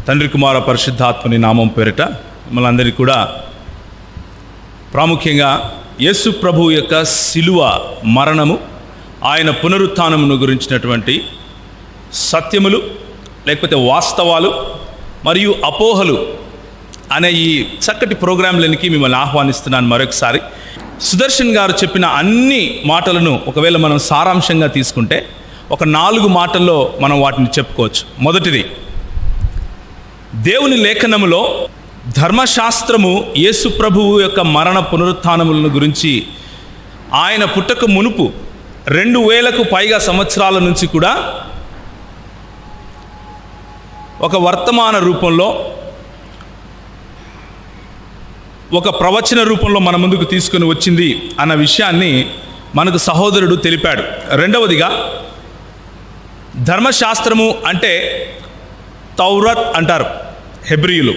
తండ్రి కుమార పరిశుద్ధాత్మని నామం పేరిట మిమ్మల్ని అందరికీ కూడా ప్రాముఖ్యంగా యేసు ప్రభు యొక్క శిలువ మరణము, ఆయన పునరుత్థానమును గురించినటువంటి సత్యములు లేకపోతే వాస్తవాలు మరియు అపోహలు అనే ఈ చక్కటి ప్రోగ్రాంలకి మిమ్మల్ని ఆహ్వానిస్తున్నాను. మరొకసారి సుదర్శన్ గారు చెప్పిన అన్ని మాటలను ఒకవేళ మనం సారాంశంగా తీసుకుంటే ఒక 4 మాటల్లో మనం వాటిని చెప్పుకోవచ్చు. మొదటిది, దేవుని లేఖనములో ధర్మశాస్త్రము యేసు ప్రభువు యొక్క మరణ పునరుత్థానములను గురించి ఆయన పుట్టక మునుపు 2000కు పైగా సంవత్సరాల నుంచి కూడా ఒక వర్తమాన రూపంలో, ఒక ప్రవచన రూపంలో మన ముందుకు తీసుకొని వచ్చింది అన్న విషయాన్ని మనకు సహోదరుడు తెలిపాడు. రెండవదిగా, ధర్మశాస్త్రము అంటే తౌరాత్ అంటారు హెబ్రీయులు,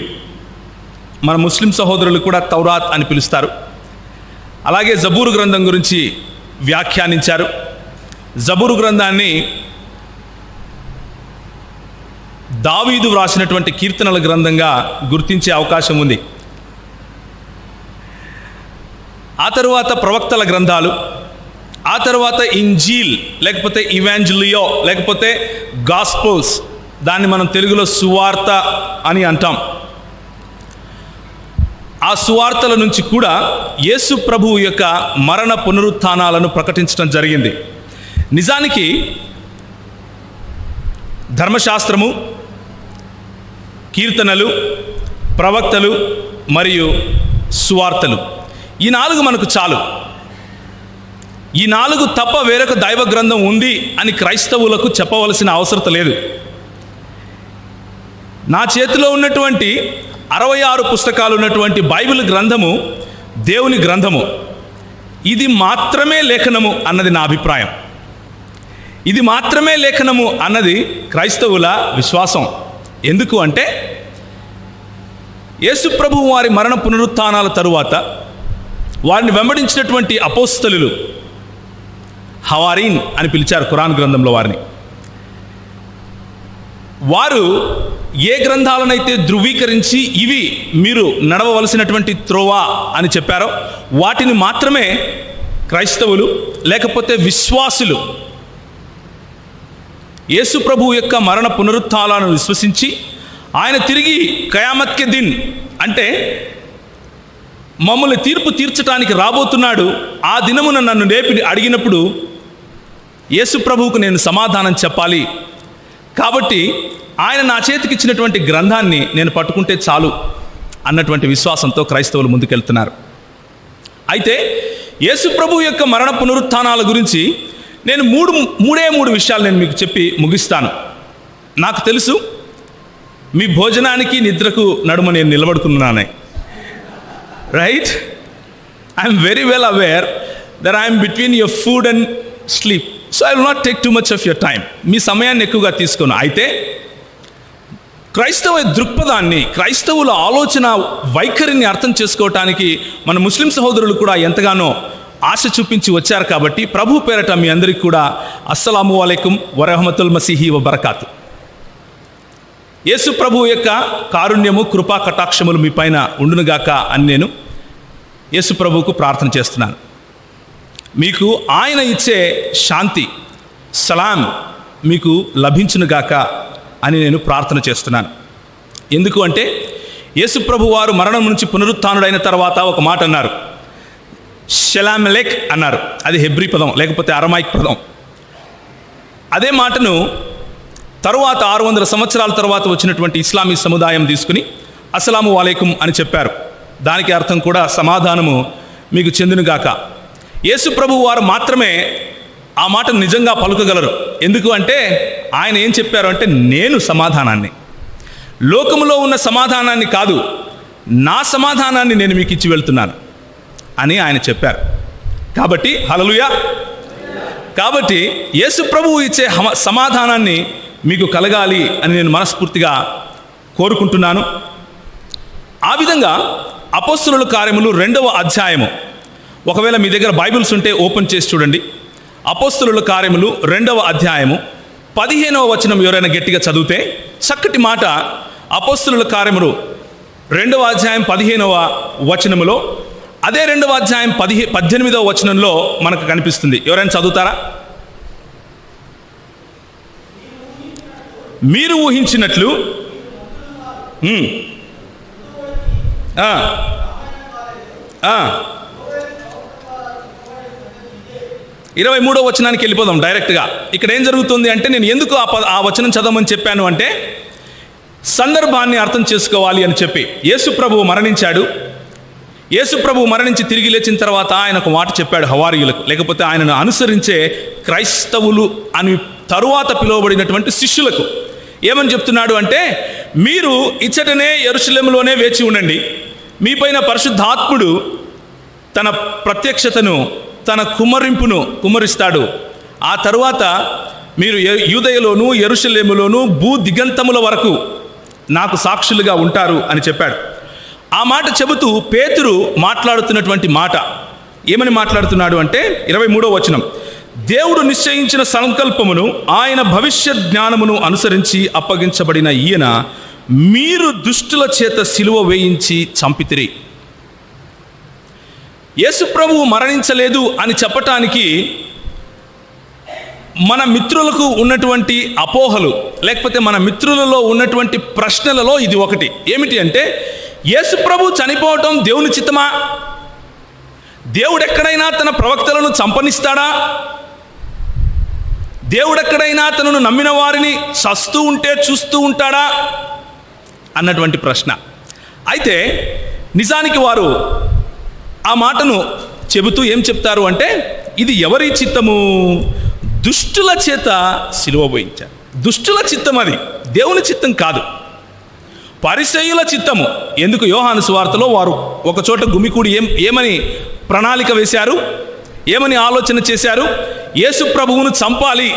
మన ముస్లిం సహోదరులు కూడా తౌరాత్ అని పిలుస్తారు. అలాగే జబూరు గ్రంథం గురించి వ్యాఖ్యానించారు. జబూరు గ్రంథాన్ని దావీదు వ్రాసినటువంటి కీర్తనల గ్రంథంగా గుర్తించే అవకాశం ఉంది. ఆ తరువాత ప్రవక్తల గ్రంథాలు, ఆ తర్వాత ఇంజీల్ లేకపోతే ఇవాంజలియో లేకపోతే గాస్పుల్స్, దాన్ని మనం తెలుగులో సువార్త అని అంటాం. ఆ సువార్తల నుంచి కూడా యేసు ప్రభువు యొక్క మరణ పునరుత్థానాలను ప్రకటించడం జరిగింది. నిజానికి ధర్మశాస్త్రము, కీర్తనలు, ప్రవక్తలు మరియు సువార్తలు, ఈ 4 మనకు చాలు. ఈ 4 తప్ప వేరొక దైవ గ్రంథం ఉంది అని క్రైస్తవులకు చెప్పవలసిన అవసరం లేదు. నా చేతిలో ఉన్నటువంటి 66 పుస్తకాలు ఉన్నటువంటి బైబిల్ గ్రంథము దేవుని గ్రంథము. ఇది మాత్రమే లేఖనము అన్నది నా అభిప్రాయం. ఇది మాత్రమే లేఖనము అన్నది క్రైస్తవుల విశ్వాసం. ఎందుకు అంటే, యేసు ప్రభువు వారి మరణ పునరుత్థానాల తరువాత వారిని వెంబడించినటువంటి అపోస్తలులు, హవారీన్ అని పిలిచారు ఖురాన్ గ్రంథంలో వారిని. వారు ఏ గ్రంథాలనైతే ధృవీకరించి ఇవి మీరు నడవవలసినటువంటి త్రోవా అని చెప్పారో వాటిని మాత్రమే క్రైస్తవులు లేకపోతే విశ్వాసులు యేసు ప్రభువు యొక్క మరణ పునరుత్థానాలను విశ్వసించి, ఆయన తిరిగి కయామత్ కే దిన్ అంటే మమ్మల్ని తీర్పు తీర్చడానికి రాబోతున్నాడు, ఆ దినమున నన్ను లేపి అడిగినప్పుడు యేసు ప్రభువుకు నేను సమాధానం చెప్పాలి, కాబట్టి ఆయన నా చేతికి ఇచ్చినటువంటి గ్రంథాన్ని నేను పట్టుకుంటే చాలు అన్నటువంటి విశ్వాసంతో క్రైస్తవులు ముందుకెళ్తున్నారు. అయితే యేసు ప్రభువు యొక్క మరణ పునరుత్థానాల గురించి నేను మూడే విషయాలు నేను మీకు చెప్పి ముగిస్తాను. నాకు తెలుసు మీ భోజనానికి నిద్రకు నడుమ నేను నిలబడుకున్నానే, right? I'm very well aware that I'm between your food and sleep, so I will not take too much of your time. మీ సమయాన్ని ఎక్కువగా తీసుకోను. అయితే క్రైస్తవ దృక్పథాన్ని, క్రైస్తవుల ఆలోచన వైఖరిని అర్థం చేసుకోవటానికి మన ముస్లిం సహోదరులు కూడా ఎంతగానో ఆశ చూపించి వచ్చారు. కాబట్టి ప్రభు పేరట మీ అందరికీ కూడా అస్సలాము అలైకుం వరహమతుల్ మసీహి వబరకాతు. యేసు ప్రభు యొక్క కారుణ్యము, కృపా కటాక్షములు మీ పైన ఉండునుగాక అని నేను యేసు ప్రభువుకు ప్రార్థన చేస్తున్నాను. మీకు ఆయన ఇచ్చే శాంతి, సలాం మీకు లభించునుగాక అని నేను ప్రార్థన చేస్తున్నాను. ఎందుకు అంటే, యేసు ప్రభు వారు మరణం నుంచి పునరుత్థానుడైన తర్వాత ఒక మాట అన్నారు, షలామ్ లేక్ అన్నారు. అది హెబ్రీ పదం లేకపోతే అరమాయిక్ పదం. అదే మాటను తరువాత 600 సంవత్సరాల తర్వాత వచ్చినటువంటి ఇస్లామీ సముదాయం తీసుకుని అస్సలాము అలైకుం అని చెప్పారు. దానికి అర్థం కూడా సమాధానము మీకు చెందునుగాక. యేసు ప్రభు వారు మాత్రమే ఆ మాట నిజంగా పలుకగలరు. ఎందుకు అంటే, ఆయన ఏం చెప్పారు అంటే, నేను సమాధానాన్ని, లోకములో ఉన్న సమాధానాన్ని కాదు, నా సమాధానాన్ని నేను మీకు ఇచ్చి వెళ్తున్నాను అని ఆయన చెప్పారు. కాబట్టి హల్లెలూయా. కాబట్టి యేసు ప్రభువు ఇచ్చే సమాధానాన్ని మీకు కలగాలి అని నేను మనస్ఫూర్తిగా కోరుకుంటున్నాను. ఆ విధంగా అపోస్తలుల కార్యములు 2వ అధ్యాయము, ఒకవేళ మీ దగ్గర బైబిల్స్ ఉంటే ఓపెన్ చేసి చూడండి. అపోస్తలుల కార్యములు 2వ అధ్యాయము 15వ వచనం ఎవరైనా గట్టిగా చదివితే చక్కటి మాట అపోస్తలుల కార్యములు 2వ అధ్యాయం 15వ వచనములో, అదే 2వ అధ్యాయం 18వ వచనంలో మనకు కనిపిస్తుంది. ఎవరైనా చదువుతారా? మీరు ఊహించినట్లు 23వ వచనానికి వెళ్ళిపోదాం డైరెక్ట్గా. ఇక్కడ ఏం జరుగుతుంది అంటే, నేను ఎందుకు ఆ వచనం చదవమని చెప్పాను అంటే, సందర్భాన్ని అర్థం చేసుకోవాలి అని చెప్పి. యేసు ప్రభువు మరణించాడు. యేసు ప్రభువు మరణించి తిరిగి లేచిన తర్వాత ఆయన ఒక మాట చెప్పాడు హవారీయులకు, లేకపోతే ఆయనను అనుసరించే క్రైస్తవులు అని తరువాత పిలువబడినటువంటి శిష్యులకు. ఏమని చెప్తున్నాడు అంటే, మీరు ఇచ్చటనే యెరూషలేములోనే వేచి ఉండండి. మీపైన పరిశుద్ధాత్ముడు తన ప్రత్యక్షతను, తన కుమ్మరిస్తాడు. ఆ తరువాత మీరు యూదయలోను యెరూషలేములోను భూ దిగంతముల వరకు నాకు సాక్షులుగా ఉంటారు అని చెప్పాడు. ఆ మాట చెబుతూ పేతురు మాట్లాడుతున్నటువంటి మాట ఏమని మాట్లాడుతున్నాడు అంటే, 23వ వచనం, దేవుడు నిశ్చయించిన సంకల్పమును ఆయన భవిష్యత్ జ్ఞానమును అనుసరించి అప్పగించబడిన ఈయన మీరు దుష్టుల చేత సిలువ వేయించి చంపితిరి. యేసు ప్రభువు మరణించలేదు అని చెప్పటానికి మన మిత్రులకు ఉన్నటువంటి అపోహలు, లేకపోతే మన మిత్రులలో ఉన్నటువంటి ప్రశ్నలలో ఇది ఒకటి. ఏమిటి అంటే, యేసు ప్రభు చనిపోవటం దేవుని చిత్తమా? దేవుడెక్కడైనా తన ప్రవక్తలను చంపనిస్తాడా? దేవుడెక్కడైనా తనను నమ్మిన వారిని చస్తూ ఉంటే చూస్తూ ఉంటాడా అన్నటువంటి ప్రశ్న. అయితే నిజానికి వారు ఆ మాటను చెబుతూ ఏం చెప్తారు అంటే, ఇది ఎవరి చిత్తము? దుష్టుల చేత సిలువ వేయించారు. దుష్టుల చిత్తం, అది దేవుని చిత్తం కాదు, పరిసయ్యుల చిత్తము. ఎందుకు? యోహాను సువార్తలో వారు ఒక చోట గుమికూడి ఏమని ప్రణాళిక వేశారు, ఏమని ఆలోచన చేశారు? యేసు ప్రభువును చంపాలి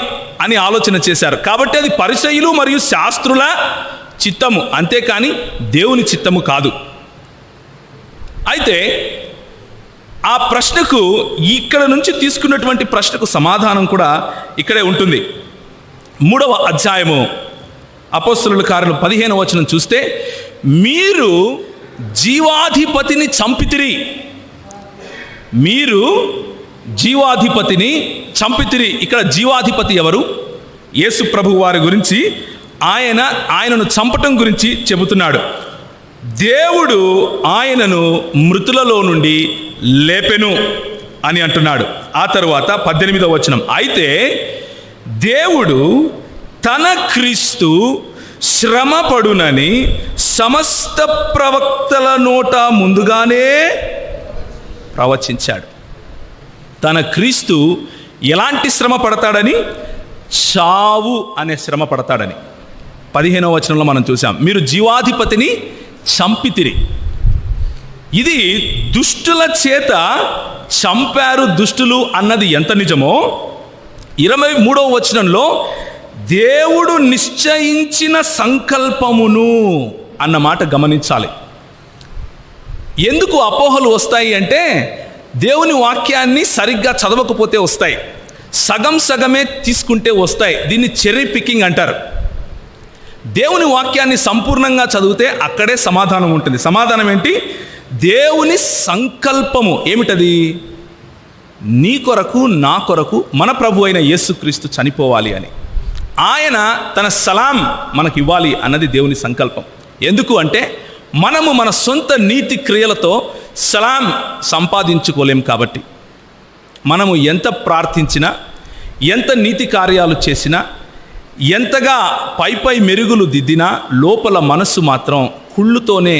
అని ఆలోచన చేశారు. కాబట్టి అది పరిసయ్యులు మరియు శాస్త్రుల చిత్తము, అంతేకాని దేవుని చిత్తము కాదు. అయితే ఆ ప్రశ్నకు, ఇక్కడ నుంచి తీసుకున్నటువంటి ప్రశ్నకు సమాధానం కూడా ఇక్కడే ఉంటుంది. 3వ అధ్యాయము అపోస్తలుల కార్యములు 15వ వచనం చూస్తే, మీరు జీవాధిపతిని చంపితిరి. మీరు జీవాధిపతిని చంపితిరి. ఇక్కడ జీవాధిపతి ఎవరు? యేసు ప్రభు వారి గురించి, ఆయనను చంపటం గురించి చెబుతున్నాడు. దేవుడు ఆయనను మృతులలో నుండి లేపెను అని అంటున్నాడు. ఆ తరువాత 18వ వచనం, అయితే దేవుడు తన క్రీస్తు శ్రమపడునని సమస్త ప్రవక్తల నోట ముందుగానే ప్రవచించాడు. తన క్రీస్తు ఎలాంటి శ్రమ పడతాడని? చావు అనే శ్రమ పడతాడని 15వ వచనంలో మనం చూసాం. మీరు జీవాధిపతిని చంపితిరి. ఇది దుష్టుల చేత చంపారు దుష్టులు అన్నది ఎంత నిజమో, 23వ వచనంలో దేవుడు నిశ్చయించిన సంకల్పమును అన్న మాట గమనించాలి. ఎందుకు అపోహలు వస్తాయి అంటే, దేవుని వాక్యాన్ని సరిగ్గా చదవకపోతే వస్తాయి, సగం సగమే తీసుకుంటే వస్తాయి. దీన్ని చెర్రీ పికింగ్ అంటారు. దేవుని వాక్యాన్ని సంపూర్ణంగా చదివితే అక్కడే సమాధానం ఉంటుంది. సమాధానం ఏంటి? దేవుని సంకల్పము ఏమిటది? నీ కొరకు, నా కొరకు మన ప్రభు అయిన యేసుక్రీస్తు చనిపోవాలి అని, ఆయన తన సలాం మనకి ఇవ్వాలి అన్నది దేవుని సంకల్పం. ఎందుకు అంటే, మనము మన సొంత నీతి క్రియలతో సలాం సంపాదించుకోలేం. కాబట్టి మనము ఎంత ప్రార్థించినా, ఎంత నీతి కార్యాలు చేసినా, ఎంతగా పై మెరుగులు దిద్దినా, లోపల మనస్సు మాత్రం కుళ్ళుతోనే,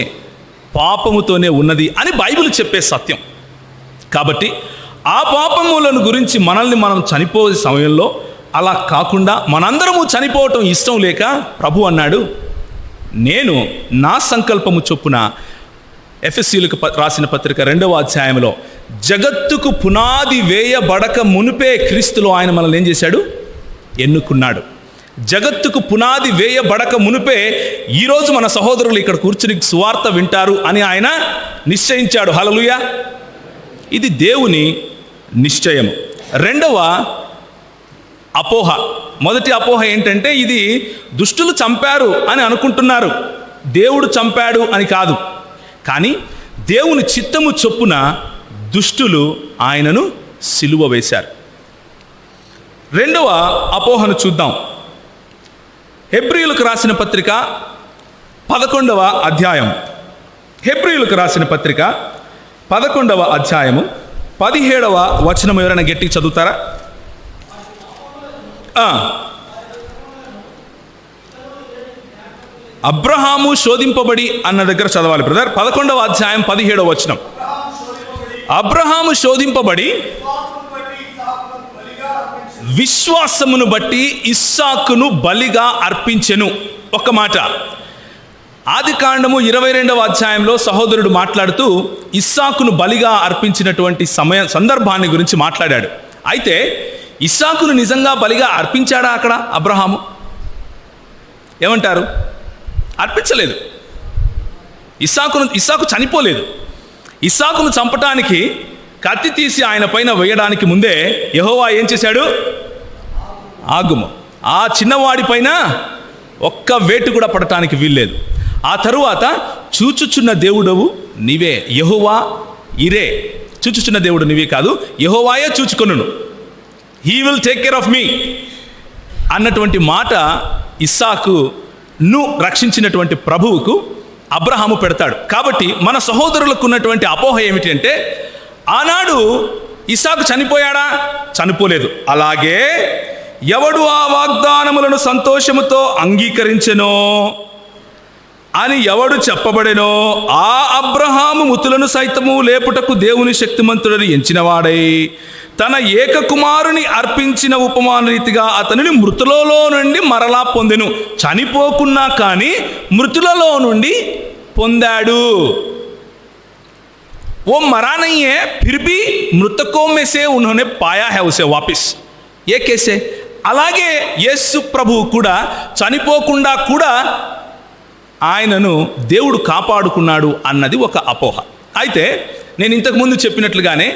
పాపముతోనే ఉన్నది అని బైబిల్ చెప్పే సత్యం. కాబట్టి ఆ పాపములను గురించి మనల్ని మనం చనిపోయే సమయంలో అలా కాకుండా మనందరము చనిపోవటం ఇష్టం లేక ప్రభు అన్నాడు, నేను నా సంకల్పము చొప్పున, ఎఫెసీయులకు రాసిన పత్రిక 2వ అధ్యాయంలో, జగత్తుకు పునాది వేయబడక మునిపే క్రీస్తులో ఆయన మనల్ని ఏం చేశాడు? ఎన్నుకున్నాడు. జగత్తుకు పునాది వేయబడక మునిపే ఈరోజు మన సహోదరులు ఇక్కడ కూర్చుని సువార్త వింటారు అని ఆయన నిశ్చయించాడు. హల్లెలూయా! ఇది దేవుని నిశ్చయము. 2వ అపోహ, మొదటి అపోహ ఏంటంటే, ఇది దుష్టులు చంపారు అని అనుకుంటున్నారు. దేవుడు చంపాడు అని కాదు, కానీ దేవుని చిత్తము చొప్పున దుష్టులు ఆయనను సిలువ వేశారు. రెండవ అపోహను చూద్దాం. హెబ్రీయులకు రాసిన పత్రిక 11వ అధ్యాయం. హెబ్రీయులకు రాసిన పత్రిక 11వ అధ్యాయము 17వ వచనం ఎవరైనా గట్టిగా చదువుతారా? అబ్రహాము శోధింపబడి అన్న దగ్గర చదవాలి బ్రదర్. 11వ అధ్యాయం 17వ వచనం. అబ్రహాము శోధింపబడి విశ్వాసమును బట్టి ఇస్సాకును బలిగా అర్పించెను. ఒక్క మాట. ఆదికాండము 22వ అధ్యాయంలో సహోదరుడు మాట్లాడుతూ ఇస్సాకును బలిగా అర్పించినటువంటి సందర్భాన్ని గురించి మాట్లాడాడు. అయితే ఇస్సాకును నిజంగా బలిగా అర్పించాడా అక్కడ అబ్రహాము? ఏమంటారు? అర్పించలేదు. ఇస్సాకు చనిపోలేదు. ఇస్సాకును చంపటానికి కత్తి తీసి ఆయన పైన వేయడానికి ముందే యెహోవా ఏం చేశాడు? ఆగుము. ఆ చిన్నవాడి పైన ఒక్క వేటు కూడా పడటానికి వీల్లేదు. ఆ తరువాత చూచుచున్న దేవుడవు నీవే, యెహోవా ఇరే. చూచుచున్న దేవుడు నీవే కాదు, యెహోవాయే చూచుకొనును. He will take care of me అన్నటువంటి మాట ఇస్సాకును రక్షించినటువంటి ప్రభువుకు అబ్రహాము పెడతాడు. కాబట్టి మన సహోదరులకు ఉన్నటువంటి అపోహ ఏమిటి అంటే, ఆనాడు ఇస్సాకు చనిపోయాడా? చనిపోలేదు. అలాగే ఎవడు ఆ వాగ్దానములను సంతోషముతో అంగీకరించెనో అని ఎవడు చెప్పబడెనో ఆ అబ్రహాము మృతులను సైతము లేపుటకు దేవుని శక్తిమంతుడని ఎంచినవాడై తన ఏకకుమారుని అర్పించిన ఉపమాన రీతిగా అతనిని మృతులలో నుండి మరలా పొందెను. చనిపోకున్నా కానీ మృతులలో నుండి పొందాడు. वो मरा नहीं है, फिर भी मृतकों में से उन्होंने पाया है उसे वापिस. ये कैसे? అలాగే యేసు ప్రభువు కూడా చనిపోకుండా కూడా ఆయనను దేవుడు కాపాడుకున్నాడు అన్నది ఒక అపోహ. అయితే నేను ఇంతకుముందు చెప్పినట్లుగానే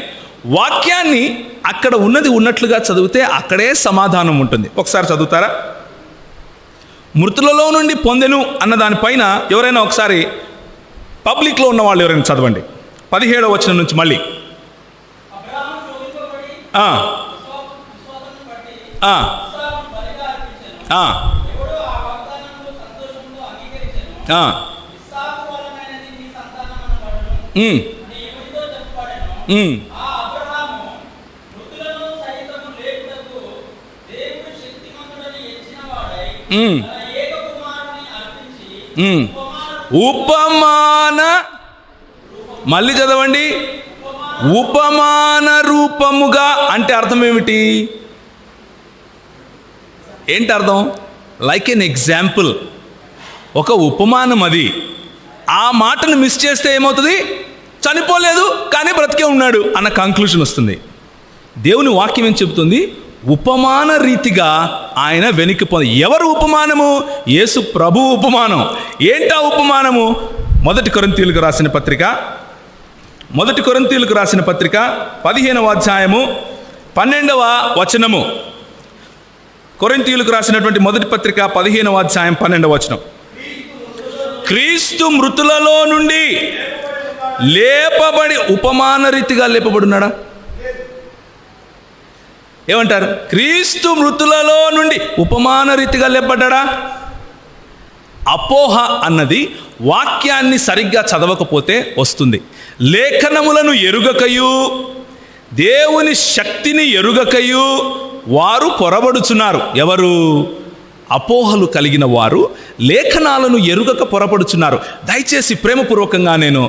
వాక్యాన్ని అక్కడ ఉన్నది ఉన్నట్లుగా చదివితే అక్కడే సమాధానం ఉంటుంది. ఒకసారి చదువుతారా? మృతులలో నుండి పొందెను అన్న దానిపైన ఎవరైనా ఒకసారి పబ్లిక్లో ఉన్న వాళ్ళు ఎవరైనా చదవండి. 17వ వచనం నుంచి మళ్ళీ. ఉపమాన, మళ్ళీ చదవండి. ఉపమాన రూపముగా అంటే అర్థం ఏమిటి? ఏంటి అర్థం? లైక్ ఎన్ ఎగ్జాంపుల్, ఒక ఉపమానం. అది ఆ మాటను మిస్ చేస్తే ఏమవుతుంది? చనిపోలేదు కానీ బ్రతికే ఉన్నాడు అన్న కంక్లూషన్ వస్తుంది. దేవుని వాక్యం ఏం చెబుతుంది? ఉపమాన రీతిగా ఆయన వెనక్కిపోయి. ఎవరు ఉపమానము? యేసు ప్రభు ఉపమానం. ఏంటా ఉపమానము? 1 కొరింథీయులకు రాసిన పత్రిక 15వ అధ్యాయము 12వ వచనము. కొరింథీయులకు రాసినటువంటి మొదటి పత్రిక 15వ అధ్యాయం 12వ వచనం. క్రీస్తు మృతులలో నుండి లేపబడి, ఉపమాన రీతిగా లేపబడున్నాడా? ఏమంటారు? క్రీస్తు మృతులలో నుండి ఉపమాన రీతిగా లేపబడ్డా? అపోహ అన్నది వాక్యాన్ని సరిగ్గా చదవకపోతే వస్తుంది. లేఖనములను ఎరుగకయు దేవుని శక్తిని ఎరుగకయు వారు పొరబడుచున్నారు. ఎవరు? అపోహలు కలిగిన వారు లేఖనాలను ఎరుగక పొరపడుచున్నారు. దయచేసి ప్రేమపూర్వకంగా నేను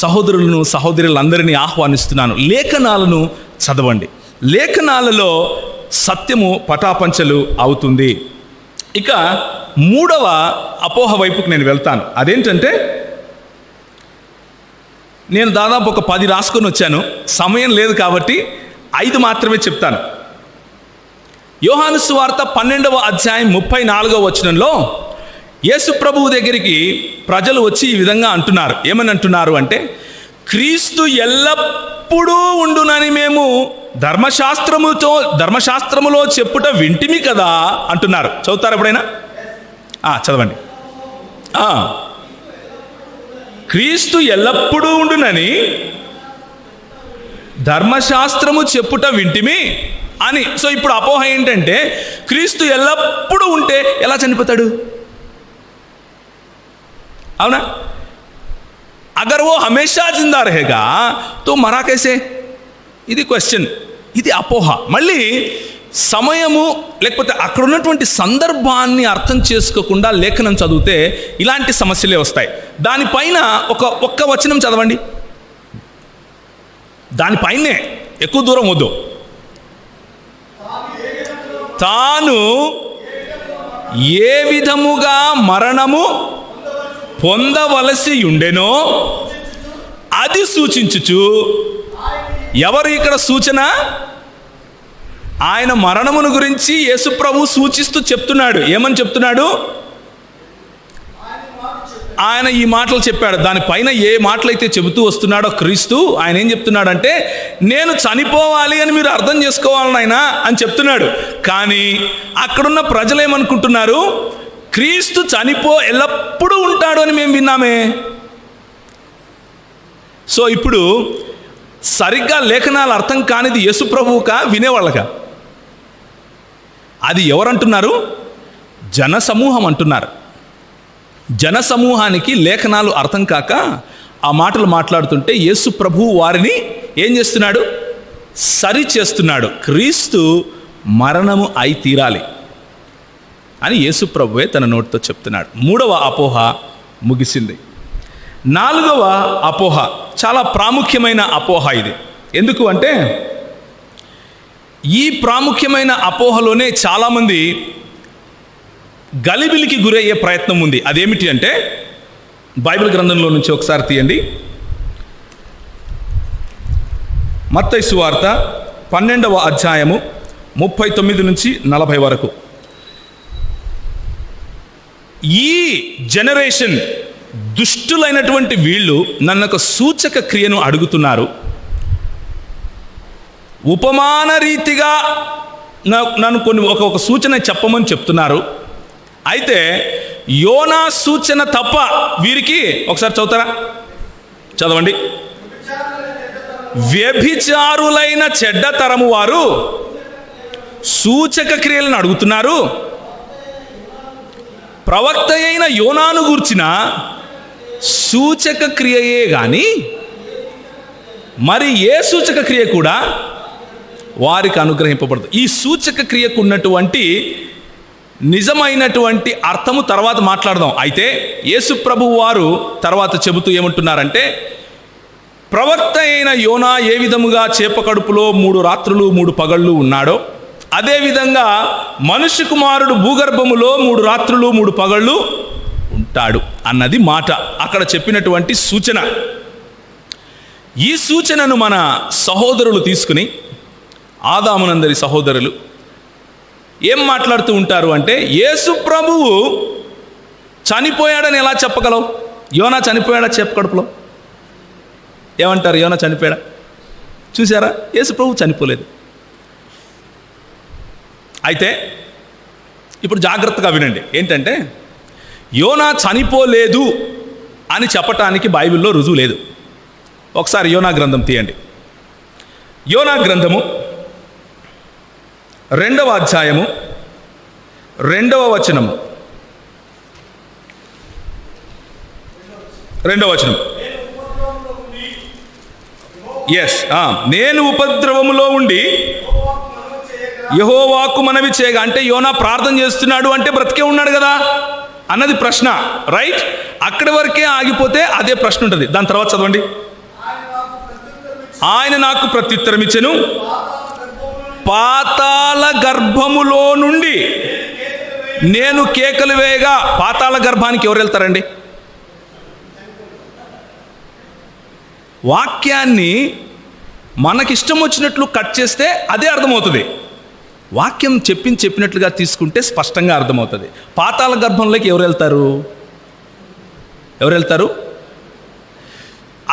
సహోదరులను సహోదరులందరినీ ఆహ్వానిస్తున్నాను. లేఖనాలను చదవండి. లేఖనాలలో సత్యము పటాపంచలు అవుతుంది. ఇక 3వ అపోహ వైపుకు నేను వెళ్తాను. అదేంటంటే, నేను దాదాపు ఒక 10 రాసుకొని వచ్చాను. సమయం లేదు కాబట్టి 5 మాత్రమే చెప్తాను. యోహాను సువార్త 12వ అధ్యాయం 34వ వచనంలో యేసు ప్రభువు దగ్గరికి ప్రజలు వచ్చి ఈ విధంగా అంటున్నారు. ఏమని అంటున్నారు అంటే, క్రీస్తు ఎల్లప్పుడూ ఉండునని మేము ధర్మశాస్త్రములో చెప్పుట వింటిమి కదా అంటున్నారు. చదువుతారు ఎప్పుడైనా? చదవండి. క్రీస్తు ఎల్లప్పుడూ ఉండునని ధర్మశాస్త్రము చెప్పుట వింటిమి అని. సో ఇప్పుడు అపోహ ఏంటంటే క్రీస్తు ఎల్లప్పుడూ ఉంటే ఎలా చనిపోతాడు? అవునా? అగర్ ఓ హమేషా జిందా రహేగా తో మరా కైసే? ఇది క్వశ్చన్, ఇది అపోహ. మళ్ళీ సమయము లేకపోతే అక్కడ ఉన్నటువంటి సందర్భాన్ని అర్థం చేసుకోకుండా లేఖనం చదివితే ఇలాంటి సమస్యలే వస్తాయి. దానిపైన ఒక్క వచనం చదవండి, దానిపైనే ఎక్కువ దూరం వద్దు. తాను ఏ విధముగా మరణము పొందవలసి ఉండెనో అది సూచించుచు. ఎవరు ఇక్కడ సూచన? ఆయన మరణమును గురించి యేసుప్రభు సూచిస్తూ చెప్తున్నాడు. ఏమని చెప్తున్నాడు? ఆయన ఈ మాటలు చెప్పాడు. దానిపైన ఏ మాటలైతే చెబుతూ వస్తున్నాడో క్రీస్తు, ఆయన ఏం చెప్తున్నాడంటే నేను చనిపోవాలి అని మీరు అర్థం చేసుకోవాలి నాయనా అని చెప్తున్నాడు. కానీ అక్కడున్న ప్రజలు ఏమనుకుంటున్నారు? క్రీస్తు ఎల్లప్పుడూ ఉంటాడు అని మేము విన్నామే. సో ఇప్పుడు సరిగ్గా లేఖనాలు అర్థం కానిది యేసుప్రభువుకా వినేవాళ్ళగా? అది ఎవరంటున్నారు? జనసమూహం అంటున్నారు. జనసమూహానికి లేఖనాలు అర్థం కాక ఆ మాటలు మాట్లాడుతుంటే యేసుప్రభు వారిని ఏం చేస్తున్నాడు? సరి చేస్తున్నాడు. క్రీస్తు మరణము అయి తీరాలి అని యేసుప్రభువే తన నోటితో చెప్తున్నాడు. 3వ అపోహ ముగిసింది. 4వ అపోహ చాలా ప్రాముఖ్యమైన అపోహ ఇది. ఎందుకు అంటే ఈ ప్రాముఖ్యమైన అపోహలోనే చాలామంది గలిబిలికి గురయ్యే ప్రయత్నం ఉంది. అదేమిటి అంటే బైబిల్ గ్రంథంలో నుంచి ఒకసారి తీయండి. మత్తయి సువార్త 12వ అధ్యాయము 39 నుంచి 40 వరకు. ఈ జనరేషన్ దుష్టులైనటువంటి వీళ్ళు నన్ను ఒక సూచక క్రియను అడుగుతున్నారు. ఉపమాన రీతిగా నన్ను కొన్ని ఒక సూచన చెప్పమని చెప్తున్నారు. అయితే యోనా సూచన తప్ప వీరికి ఒకసారి చదువుతారా? చదవండి. వ్యభిచారులైన చెడ్డ తరము వారు సూచక క్రియలను అడుగుతున్నారు. ప్రవక్త అయిన యోనాను గూర్చిన సూచక క్రియయే కానీ మరి ఏ సూచక క్రియ కూడా వారికి అనుగ్రహింపబడదు. ఈ సూచక క్రియకు ఉన్నటువంటి నిజమైనటువంటి అర్థము తర్వాత మాట్లాడదాం. అయితే యేసుప్రభు వారు తర్వాత చెబుతూ ఏమంటున్నారంటే ప్రవక్త అయిన యోనా ఏ విధముగా చేప కడుపులో 3 రాత్రులు 3 పగళ్ళు ఉన్నాడో అదేవిధంగా మనుష్య కుమారుడు భూగర్భములో 3 రాత్రులు 3 పగళ్ళు ఉంటాడు అన్నది మాట. అక్కడ చెప్పినటువంటి సూచన. ఈ సూచనను మన సహోదరులు తీసుకుని, ఆదామునందరి సహోదరులు ఏం మాట్లాడుతూ ఉంటారు అంటే యేసు ప్రభువు చనిపోయాడని ఎలా చెప్పగలవు? యోనా చనిపోయాడా చేప కడుపులో? ఏమంటారు? యోనా చనిపోయాడా? చూసారా? యేసు ప్రభు చనిపోలేదు. అయితే ఇప్పుడు జాగ్రత్తగా వినండి. ఏంటంటే యోనా చనిపోలేదు అని చెప్పటానికి బైబిల్లో రుజువు లేదు. ఒకసారి యోనా గ్రంథం తీయండి. యోనా గ్రంథము 2వ అధ్యాయము 2వ వచనము. 2వ వచనం. నేను ఉపద్రవములో ఉండి యెహోవాకు మనవి చేయగా, అంటే యోనా ప్రార్థన చేస్తున్నాడు అంటే బ్రతికే ఉన్నాడు కదా అన్నది ప్రశ్న. రైట్? అక్కడి వరకే ఆగిపోతే అదే ప్రశ్న ఉంటుంది. దాని తర్వాత చదవండి. ఆయన నాకు ప్రత్యుత్తరం ఇచ్చెను, పాతాళ గర్భములో నుండి నేను కేకలు వేయగా. పాతాళ గర్భానికి ఎవరు వెళ్తారండి? వాక్యాన్ని మనకిష్టం వచ్చినట్లు కట్ చేస్తే అదే అర్థమవుతుంది. వాక్యం చెప్పినట్లుగా తీసుకుంటే స్పష్టంగా అర్థమవుతుంది. పాతాళ గర్భంలోకి ఎవరు వెళ్తారు?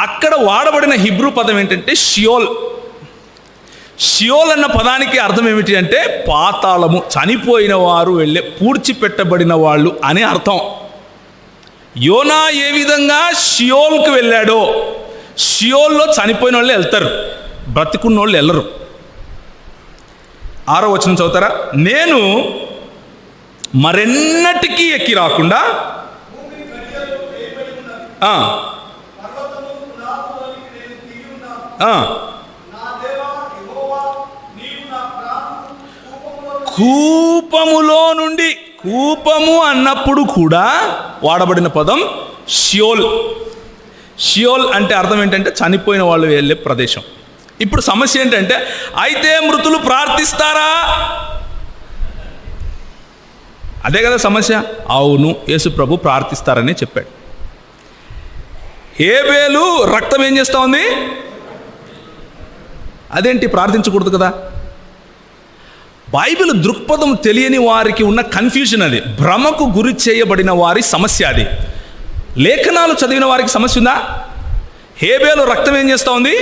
అక్కడ వాడబడిన హిబ్రూ పదం ఏంటంటే షియోల్. షియోల్ అన్న పదానికి అర్థం ఏమిటి అంటే పాతాళము, చనిపోయిన వారు వెళ్ళే పూడ్చిపెట్టబడిన వాళ్ళు అనే అర్థం. యోనా ఏ విధంగా షియోల్కి వెళ్ళాడో, షియోల్లో చనిపోయిన వాళ్ళు వెళ్తారు, బ్రతికున్న వాళ్ళు వెళ్ళరు. 6వ వచనం చదువుతారా? నేను మరెన్నటికీ ఎక్కి రాకుండా కూపములో నుండి, కూపము అన్నప్పుడు కూడా వాడబడిన పదం షియోల్. షియోల్ అంటే అర్థం ఏంటంటే చనిపోయిన వాళ్ళు వెళ్ళే ప్రదేశం. ఇప్పుడు సమస్య ఏంటంటే, అయితే మృతులు ప్రార్థిస్తారా? అదే కదా సమస్య. అవును, యేసు ప్రభు ప్రార్థిస్తారని చెప్పాడు. హేబేలు రక్తం ఏం చేస్తూ ఉంది? అదేంటి, ప్రార్థించకూడదు కదా? బైబిల్ దృక్పథం తెలియని వారికి ఉన్న కన్ఫ్యూజన్ అది, భ్రమకు గురి చేయబడిన వారి సమస్య అది. లేఖనాలు చదివిన వారికి సమస్య ఉందా? హేబేలు రక్తం ఏం చేస్తూ ఉంది?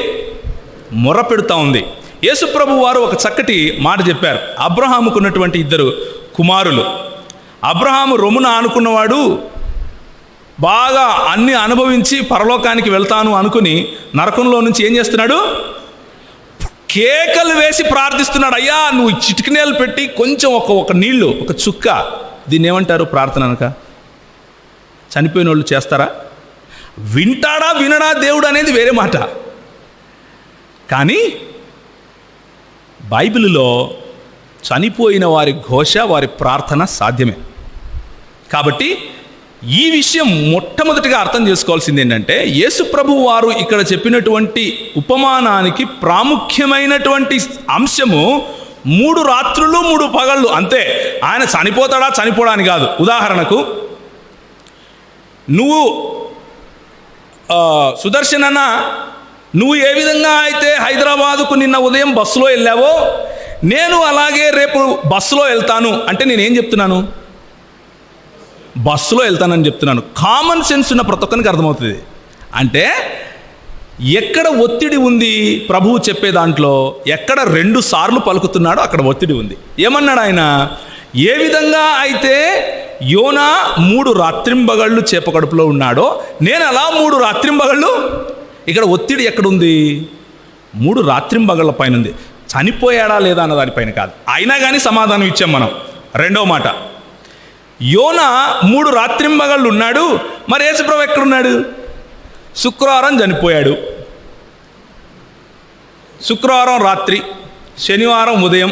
మొర పెడుతూ ఉంది. యేసుప్రభు వారు ఒక చక్కటి మాట చెప్పారు. అబ్రహాముకు ఉన్నటువంటి 2 కుమారులు. అబ్రహాము రొమ్మున ఆనుకున్నవాడు, బాగా అన్ని అనుభవించి పరలోకానికి వెళ్తాను అనుకుని నరకంలో నుంచి ఏం చేస్తున్నాడు? కేకలు వేసి ప్రార్థిస్తున్నాడు. అయ్యా, నువ్వు చిటికినేలు పెట్టి కొంచెం ఒక నీళ్లు, ఒక చుక్క, దీన్ని ఏమంటారు? ప్రార్థన అనక. చనిపోయిన వాళ్ళు చేస్తారా? వింటాడా వినడా దేవుడు అనేది వేరే మాట. కానీ బైబిల్లో చనిపోయిన వారి ఘోష, వారి ప్రార్థన సాధ్యమే. కాబట్టి ఈ విషయం మొట్టమొదటిగా అర్థం చేసుకోవాల్సింది ఏంటంటే, యేసు ప్రభు వారు ఇక్కడ చెప్పినటువంటి ఉపమానానికి ప్రాముఖ్యమైనటువంటి అంశము 3 రాత్రులు 3 పగళ్ళు అంతే. ఆయన చనిపోతాడా చనిపోడా అని కాదు. ఉదాహరణకు, నువ్వు సుదర్శనన్న, నువ్వు ఏ విధంగా అయితే హైదరాబాదుకు నిన్న ఉదయం బస్సులో వెళ్ళావో, నేను అలాగే రేపు బస్సులో వెళ్తాను అంటే నేనేం చెప్తున్నాను? బస్సులో వెళ్తానని చెప్తున్నాను. కామన్ సెన్స్ ఉన్న ప్రతి ఒక్కరికి అర్థమవుతుంది. అంటే ఎక్కడ ఒత్తిడి ఉంది ప్రభువు చెప్పే దాంట్లో, ఎక్కడ 2 సార్లు పలుకుతున్నాడో అక్కడ ఒత్తిడి ఉంది. ఏమన్నాడు ఆయన? ఏ విధంగా అయితే యోనా 3 రాత్రింబగళ్ళు చేప కడుపులో ఉన్నాడో, నేను అలా 3 రాత్రింబగళ్ళు. ఇక్కడ ఒత్తిడి ఎక్కడుంది? 3 రాత్రింబగళ్ళ పైన ఉంది. చనిపోయాడా లేదా అన్న దానిపైన కాదు. అయినా కానీ సమాధానం ఇచ్చాం మనం. 2వ మాట, యోనా 3 రాత్రింబగళ్ళు ఉన్నాడు. మరి యేసుప్రభు ఎక్కడున్నాడు? శుక్రవారం చనిపోయాడు, శుక్రవారం రాత్రి, శనివారం ఉదయం,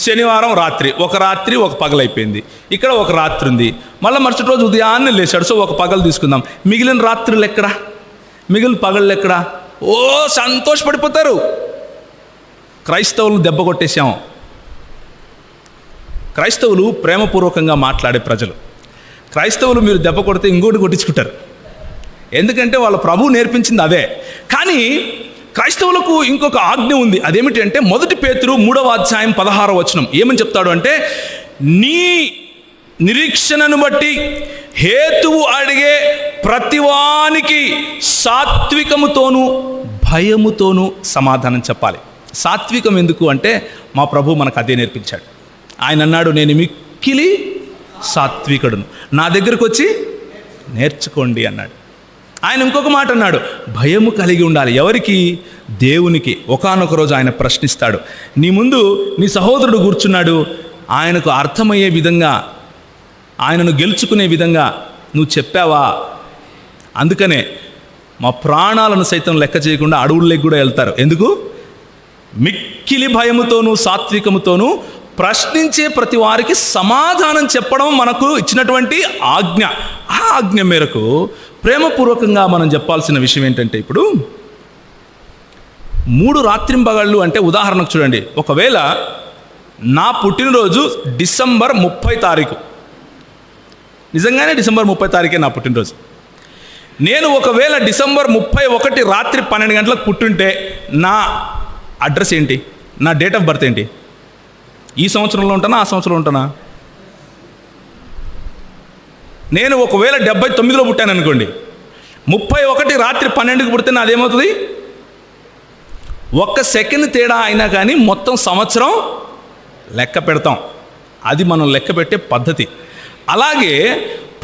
శనివారం రాత్రి. ఒక రాత్రి ఒక పగలైపోయింది. ఇక్కడ ఒక రాత్రి ఉంది. మళ్ళీ మరుసటి రోజు ఉదయాన్నే లేచాడు. సో ఒక పగలు తీసుకుందాం. మిగిలిన రాత్రులు ఎక్కడా? మిగిలిన పగళ్ళు ఎక్కడా? ఓ సంతోషపడిపోతారు. క్రైస్తవులు దెబ్బ కొట్టేశాం. క్రైస్తవులు ప్రేమపూర్వకంగా మాట్లాడే ప్రజలు. క్రైస్తవులు మీరు దెబ్బ కొడితే ఇంకోటి కొట్టించుకుంటారు. ఎందుకంటే వాళ్ళ ప్రభువు నేర్పించింది అదే. కానీ క్రైస్తవులకు ఇంకొక ఆజ్ఞ ఉంది. అదేమిటి అంటే, 1 పేతురు 3వ అధ్యాయం 16వ వచనం ఏమని చెప్తాడు అంటే, నీ నిరీక్షణను బట్టి హేతువు అడిగే ప్రతివానికి సాత్వికముతోనూ భయముతోనూ సమాధానం చెప్పాలి. సాత్వికం ఎందుకు అంటే, మా ప్రభు మనకు అదే నేర్పించాడు. ఆయన అన్నాడు, నేను మిక్కిలి సాత్వికుడును, నా దగ్గరకు వచ్చి నేర్చుకోండి అన్నాడు. ఆయన ఇంకొక మాట అన్నాడు, భయము కలిగి ఉండాలి. ఎవరికి? దేవునికి. ఒకానొక రోజు ఆయన ప్రశ్నిస్తాడు. నీ ముందు నీ సహోదరుడు కూర్చున్నాడు, ఆయనకు అర్థమయ్యే విధంగా, ఆయనను గెలుచుకునే విధంగా నువ్వు చెప్పావా? అందుకనే మా ప్రాణాలను సైతం లెక్క చేయకుండా అడవుల్లోకి కూడా వెళ్తారు. ఎందుకు? మిక్కిలి భయముతోనూ సాత్వికముతోనూ ప్రశ్నించే ప్రతి వారికి సమాధానం చెప్పడం మనకు ఇచ్చినటువంటి ఆజ్ఞ. ఆ ఆజ్ఞ మేరకు ప్రేమపూర్వకంగా మనం చెప్పాల్సిన విషయం ఏంటంటే, ఇప్పుడు 3 రాత్రింబగళ్ళు అంటే ఉదాహరణకు చూడండి. ఒకవేళ నా పుట్టినరోజు డిసెంబర్ 30 తారీఖు, నిజంగానే డిసెంబర్ 30 తారీఖే నా పుట్టినరోజు. నేను ఒకవేళ డిసెంబర్ 31 రాత్రి 12 గంటలకు పుట్టుంటే నా అడ్రస్ ఏంటి? నా డేట్ ఆఫ్ బర్త్ ఏంటి? ఈ సంవత్సరంలో ఉంటానా, ఆ సంవత్సరంలో ఉంటానా? నేను ఒకవేళ 79లో పుట్టాను అనుకోండి, 31 రాత్రి 12కి పుడితే నాదేమవుతుంది? 1 సెకండ్ తేడా అయినా కానీ మొత్తం సంవత్సరం లెక్క పెడతాం. అది మనం లెక్క పెట్టే పద్ధతి. అలాగే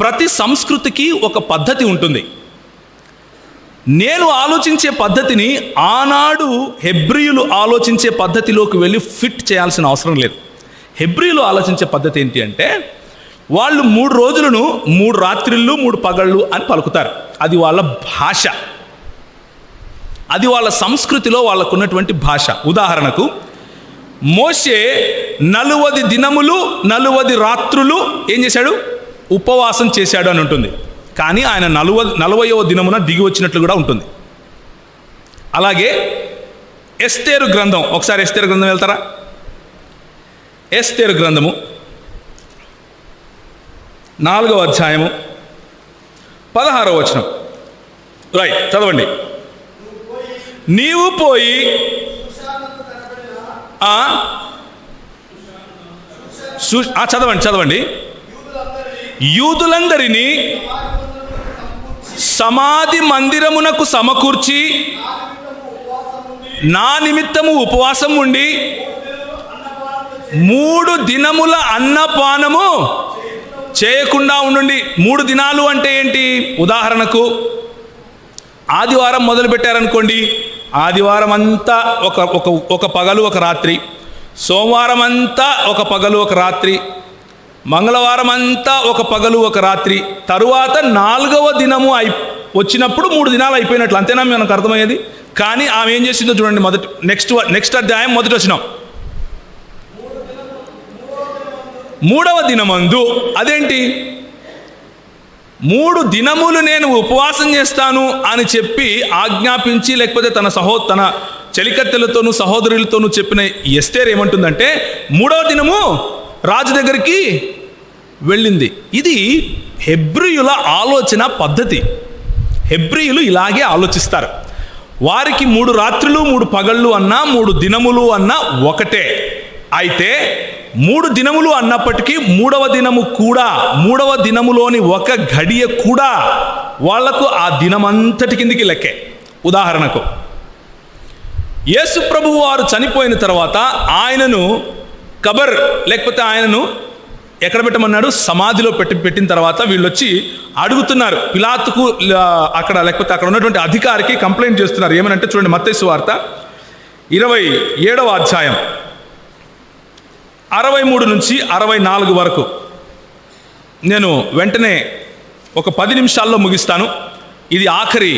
ప్రతి సంస్కృతికి ఒక పద్ధతి ఉంటుంది. నేను ఆలోచించే పద్ధతిని ఆనాడు హెబ్రీయులు ఆలోచించే పద్ధతిలోకి వెళ్ళి ఫిట్ చేయాల్సిన అవసరం లేదు. హెబ్రీయులు ఆలోచించే పద్ధతి ఏంటి అంటే, వాళ్ళు 3 రోజులను 3 రాత్రిళ్ళు 3 పగళ్ళు అని పలుకుతారు. అది వాళ్ళ భాష, అది వాళ్ళ సంస్కృతిలో వాళ్ళకు ఉన్నటువంటి భాష. ఉదాహరణకు మోషే 40 దినములు 40 రాత్రులు ఏం చేశాడు? ఉపవాసం చేశాడు అని ఉంటుంది. కానీ ఆయన 40వ దినమున దిగి వచ్చినట్లు కూడా ఉంటుంది. అలాగే ఎస్తేరు గ్రంథం, ఒకసారి ఎస్తేరు గ్రంథం వెళ్తారా? ఎస్తేరు గ్రంథము 4వ అధ్యాయము 16వ వచనం. రైట్, చదవండి. నీవు పోయి చదవండి. యూదులందరినీ సమాధి మందిరమునకు సమకూర్చి నా నిమిత్తము ఉపవాసం ఉండి 3 దినముల అన్నపానము చేయకుండా ఉండండి. 3 దినాలు అంటే ఏంటి? ఉదాహరణకు ఆదివారం మొదలు పెట్టారనుకోండి, ఆదివారం అంతా ఒక పగలు ఒక రాత్రి, సోమవారం అంతా ఒక పగలు ఒక రాత్రి, మంగళవారం అంతా ఒక పగలు ఒక రాత్రి, తరువాత 4వ దినము వచ్చినప్పుడు 3 దినాలు అయిపోయినట్లు. అంతేనా మనకు అర్థమయ్యేది? కానీ ఆమె ఏం చేసిందో చూడండి. నెక్స్ట్ అధ్యాయం మొదటి వచనం. 3వ దినమందు, అదేంటి? 3 దినములు నేను ఉపవాసం చేస్తాను అని చెప్పి ఆజ్ఞాపించి, లేకపోతే తన చెలికత్తెలతోనూ సహోదరులతోనూ చెప్పిన ఎస్తేర్ ఏమంటుందంటే, 3వ దినము రాజు దగ్గరికి వెళ్ళింది. ఇది హెబ్రీయుల ఆలోచన పద్ధతి. హెబ్రీయులు ఇలాగే ఆలోచిస్తారు. వారికి 3 రాత్రులు 3 పగళ్ళు అన్నా 3 దినములు అన్నా ఒకటే. అయితే 3 దినములు అన్నప్పటికీ 3వ దినము కూడా, 3వ దినములోని ఒక గడియ కూడా వాళ్లకు ఆ దినమంతటి కిందికి లెక్కే. ఉదాహరణకు యేసు ప్రభువు వారు చనిపోయిన తర్వాత ఆయనను కబర్, లేకపోతే ఆయనను ఎక్కడ పెట్టమన్నాడు? సమాధిలో పెట్టిన తర్వాత వీళ్ళు వచ్చి అడుగుతున్నారు పిలాతుకు, అక్కడ లేకపోతే అక్కడ ఉన్నటువంటి అధికారికి కంప్లైంట్ చేస్తున్నారు. ఏమనంటే చూడండి, మత్తయి సువార్త 27వ అధ్యాయం 63 నుంచి 64 వరకు. నేను వెంటనే ఒక 10 నిమిషాల్లో ముగిస్తాను. ఇది ఆఖరి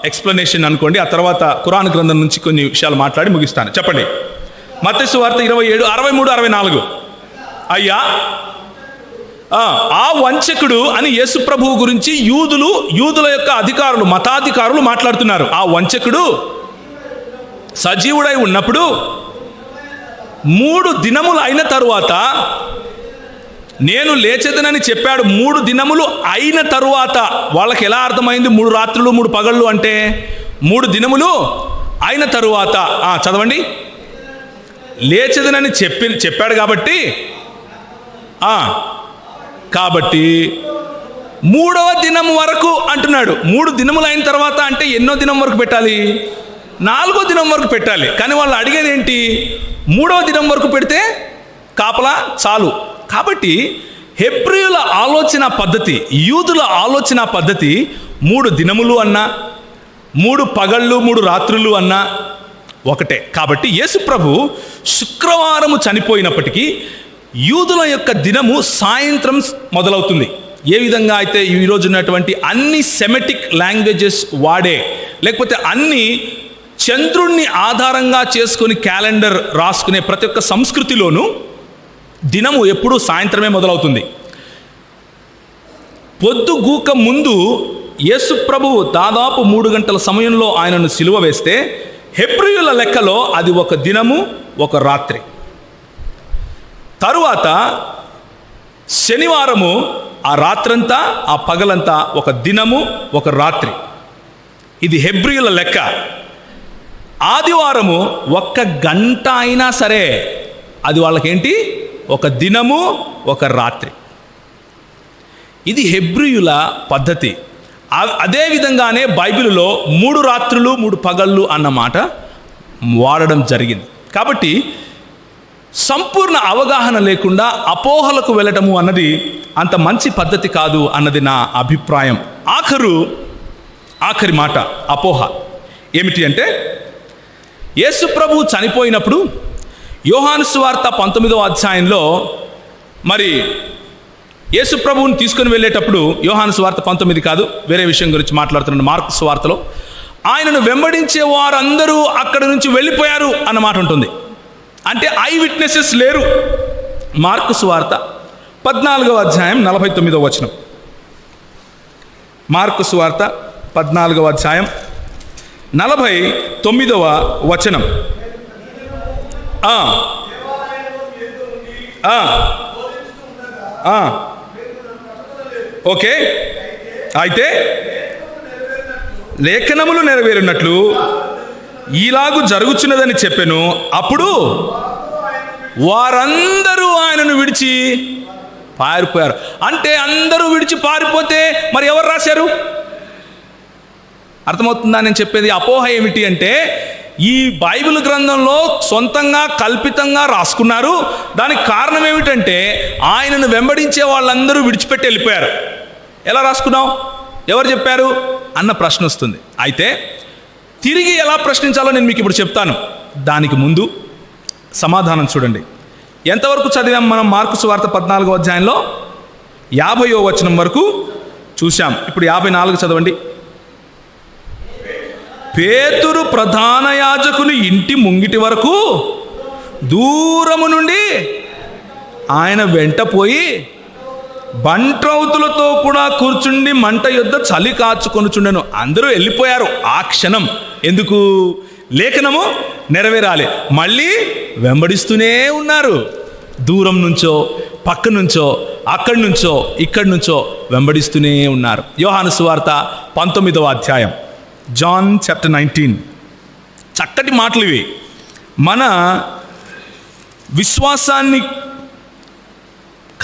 ఎక్స్ప్లెనేషన్ అనుకోండి. ఆ తర్వాత ఖురాన్ గ్రంథం నుంచి కొన్ని విషయాలు మాట్లాడి ముగిస్తాను. చెప్పండి. మత్తయి సువార్త 27, 63, 64. అయ్యా, ఆ వంచకుడు అని యేసు ప్రభువు గురించి యూదుల యొక్క అధికారులు, మతాధికారులు మాట్లాడుతున్నారు. ఆ వంచకుడు సజీవుడై ఉన్నప్పుడు 3 దినములు అయిన తరువాత నేను లేచెదనని చెప్పాడు. 3 దినములు అయిన తరువాత వాళ్ళకి ఎలా అర్థమైంది? 3 రాత్రులు 3 పగళ్ళు అంటే 3 దినములు అయిన తరువాత. చదవండి. లేచెదనని చెప్పాడు కాబట్టి 3వ దినం వరకు అంటున్నాడు. 3 దినములు అయిన తర్వాత అంటే ఎన్నో దినం వరకు పెట్టాలి? 4వ దినం వరకు పెట్టాలి. కానీ వాళ్ళు అడిగేది ఏంటి? 3వ దినం వరకు పెడితే కాపలా చాలు. కాబట్టి హెబ్రీయుల ఆలోచన పద్ధతి, యూదుల ఆలోచన పద్ధతి 3 దినములు అన్నా 3 పగళ్ళు 3 రాత్రులు అన్నా ఒకటే. కాబట్టి యేసు ప్రభు శుక్రవారము చనిపోయినప్పటికీ యూదుల యొక్క దినము సాయంత్రం మొదలవుతుంది. ఏ విధంగా అయితే ఈరోజు ఉన్నటువంటి అన్ని సెమెటిక్ లాంగ్వేజెస్ వాడే, లేకపోతే అన్ని చంద్రుణ్ణి ఆధారంగా చేసుకుని క్యాలెండర్ రాసుకునే ప్రతి ఒక్క సంస్కృతిలోనూ దినము ఎప్పుడూ సాయంత్రమే మొదలవుతుంది. పొద్దుగూక ముందు యేసు ప్రభువు దాదాపు 3 గంటల సమయంలో ఆయనను సిలువ వేస్తే హెబ్రీయుల లెక్కలో అది ఒక దినము ఒక రాత్రి. తరువాత శనివారము ఆ రాత్రంతా ఆ పగలంతా ఒక దినము ఒక రాత్రి. ఇది హెబ్రీయుల లెక్క. ఆదివారము 1 గంట అయినా సరే అది వాళ్ళకేంటి? ఒక దినము ఒక రాత్రి. ఇది హెబ్రీయుల పద్ధతి. అదే విధంగానే బైబిల్లో 3 రాత్రులు 3 పగళ్ళు అన్న మాట వాడడం జరిగింది. కాబట్టి సంపూర్ణ అవగాహన లేకుండా అపోహలకు వెళ్ళటము అన్నది అంత మంచి పద్ధతి కాదు అన్నది నా అభిప్రాయం. ఆఖరి మాట అపోహ ఏమిటి అంటే, యేసు ప్రభు చనిపోయినప్పుడు యోహాను సువార్త 19వ అధ్యాయంలో మరి యేసు ప్రభువుని తీసుకొని వెళ్ళేటప్పుడు, యోహాను సువార్త 19 కాదు, వేరే విషయం గురించి మాట్లాడుతున్నాను, మార్కు సువార్తలో ఆయనను వెంబడించే వారందరూ అక్కడి నుంచి వెళ్ళిపోయారు అన్న మాట ఉంటుంది. అంటే ఐ విట్నెసెస్ లేరు. మార్కు సువార్త 14వ అధ్యాయం 49వ వచనం. మార్కు సువార్త 14వ అధ్యాయం 49వ వచనం. ఓకే, అయితే లేఖనములు నెరవేరినట్లు ఈలాగు జరుగుచున్నదని చెప్పెను. అప్పుడు వారందరూ ఆయనను విడిచి పారిపోయారు. అంటే అందరూ విడిచి పారిపోతే మరి ఎవరు రాశారు? అర్థమవుతుందా నేను చెప్పేది? అపోహ ఏమిటి అంటే, ఈ బైబిల్ గ్రంథంలో సొంతంగా కల్పితంగా రాసుకున్నారు. దానికి కారణం ఏమిటంటే, ఆయనను వెంబడించే వాళ్ళందరూ విడిచిపెట్టి వెళ్ళిపోయారు. ఎలా రాసుకున్నావు, ఎవరు చెప్పారు అన్న ప్రశ్న వస్తుంది. అయితే తిరిగి ఎలా ప్రశ్నించాలో నేను మీకు ఇప్పుడు చెప్తాను. దానికి ముందు సమాధానం చూడండి. ఎంతవరకు చదివాం మనం? మార్కు సువార్త 14వ అధ్యాయంలో 50వ వచనం వరకు చూశాం. ఇప్పుడు 54 చదవండి. పేతురు ప్రధాన యాజకుని ఇంటి ముంగిటి వరకు దూరము నుండి ఆయన వెంట పోయి బంట్రౌతులతో కూడా కూర్చుండి మంట యొద్ద చలి కాచుకొనుచుండెను. అందరూ వెళ్ళిపోయారు ఆ క్షణం. ఎందుకు? లేఖనము నెరవేరాలి. మళ్ళీ వెంబడిస్తూనే ఉన్నారు. దూరం నుంచో, పక్క నుంచో, అక్కడి నుంచో, ఇక్కడి నుంచో వెంబడిస్తూనే ఉన్నారు. యోహాను సువార్త 19వ అధ్యాయం, జాన్ చాప్టర్ 19. చక్కటి మాటలు ఇవి. మన విశ్వాసాన్ని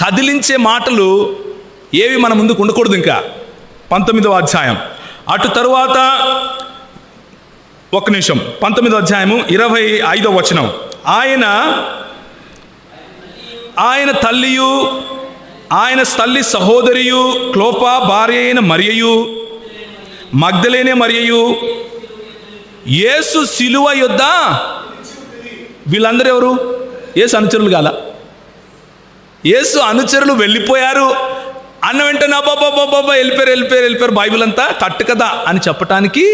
కదిలించే మాటలు ఏవి మన ముందుకు ఉండకూడదు. ఇంకా 19వ అధ్యాయం. అటు తరువాత ఒక నిమిషం, 19వ అధ్యాయము 25వ వచనం. ఆయన తల్లియు ఆయన తల్లి సహోదరియు క్లోపా భార్య అయిన మరియయు మగ్దలేనే మరియయు యేసు సిలువ యొద్ద. వీళ్ళందరూ ఎవరు? యేసు అనుచరులు కాల? యేసు అనుచరులు వెళ్ళిపోయారు అన్న వెంటనే బాబా వెళ్ళిపోయారు బైబిల్ అంతా కట్టు కదా అని చెప్పటానికి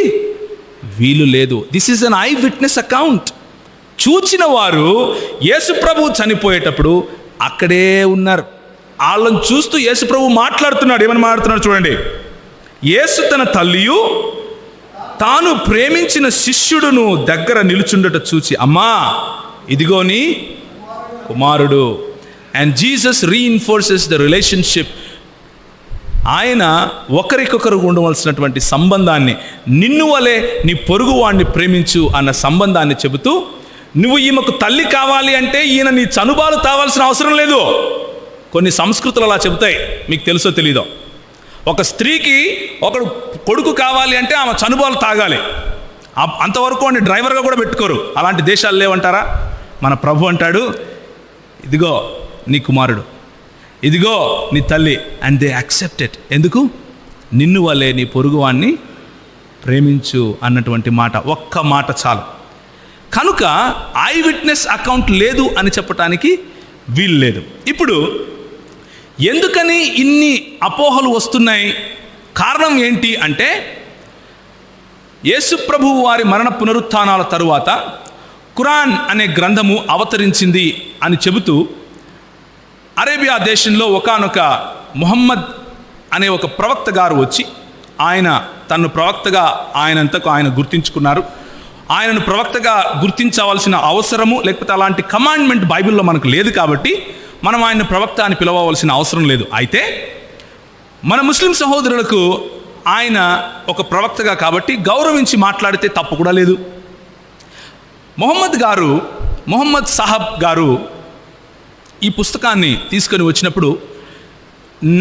వీలు లేదు. This is an I witness account. చూచిన వారు యేసు ప్రభు చనిపోయేటప్పుడు అక్కడే ఉన్నారు. వాళ్ళని చూస్తూ యేసు ప్రభు మాట్లాడుతున్నాడు. ఏమని మాట్లాడుతున్నాడు చూడండి. యేసు తన తల్లియు తాను ప్రేమించిన శిష్యుడును దగ్గర నిలుచుండట చూచి, అమ్మా ఇదిగో నీ కుమారుడు. And Jesus reinforces the relationship. ఆయన ఒకరికొకరు ఉండవలసినటువంటి సంబంధాన్ని, నిన్ను వలె నీ పొరుగు వాడిని ప్రేమించు అన్న సంబంధాన్ని చెబుతూ, నువ్వు ఈమెకు తల్లి కావాలి అంటే ఈయన నీ చనుబాలు తావాల్సిన అవసరం లేదు. కొన్ని సంస్కృతులు అలా చెబుతాయి, మీకు తెలుసో తెలీదో. ఒక స్త్రీకి ఒకడు కొడుకు కావాలి అంటే ఆమె చనుబాలు తాగాలి. అంతవరకు వాడిని డ్రైవర్గా కూడా పెట్టుకోరు. అలాంటి దేశాలు లేవంటారా? మన ప్రభు అంటాడు, ఇదిగో నీ కుమారుడు, ఇదిగో నీ తల్లి. And they accept it. ఎందుకు? నిన్ను వలే నీ పొరుగువాన్ని ప్రేమించు అన్నటువంటి మాట, ఒక్క మాట చాలు. కనుక ఐ విట్నెస్ అకౌంట్ లేదు అని చెప్పటానికి వీలు లేదు. ఇప్పుడు ఎందుకని ఇన్ని అపోహలు వస్తున్నాయి? కారణం ఏంటి అంటే, యేసు ప్రభువు వారి మరణ పునరుత్థానాల తరువాత ఖురాన్ అనే గ్రంథము అవతరించింది అని చెబుతూ అరేబియా దేశంలో ఒకానొక ముహమ్మద్ అనే ఒక ప్రవక్త గారు వచ్చి, ఆయన తను ప్రవక్తగా ఆయనంతకు ఆయన గుర్తించుకున్నారు. ఆయనను ప్రవక్తగా గుర్తించవలసిన అవసరము, లేకపోతే అలాంటి కమాండ్మెంట్ బైబిల్లో మనకు లేదు కాబట్టి మనం ఆయన ప్రవక్త అని పిలవవలసిన అవసరం లేదు. అయితే మన ముస్లిం సహోదరులకు ఆయన ఒక ప్రవక్తగా కాబట్టి గౌరవించి మాట్లాడితే తప్పు కూడా లేదు. మొహమ్మద్ సాహబ్ గారు ఈ పుస్తకాన్ని తీసుకొని వచ్చినప్పుడు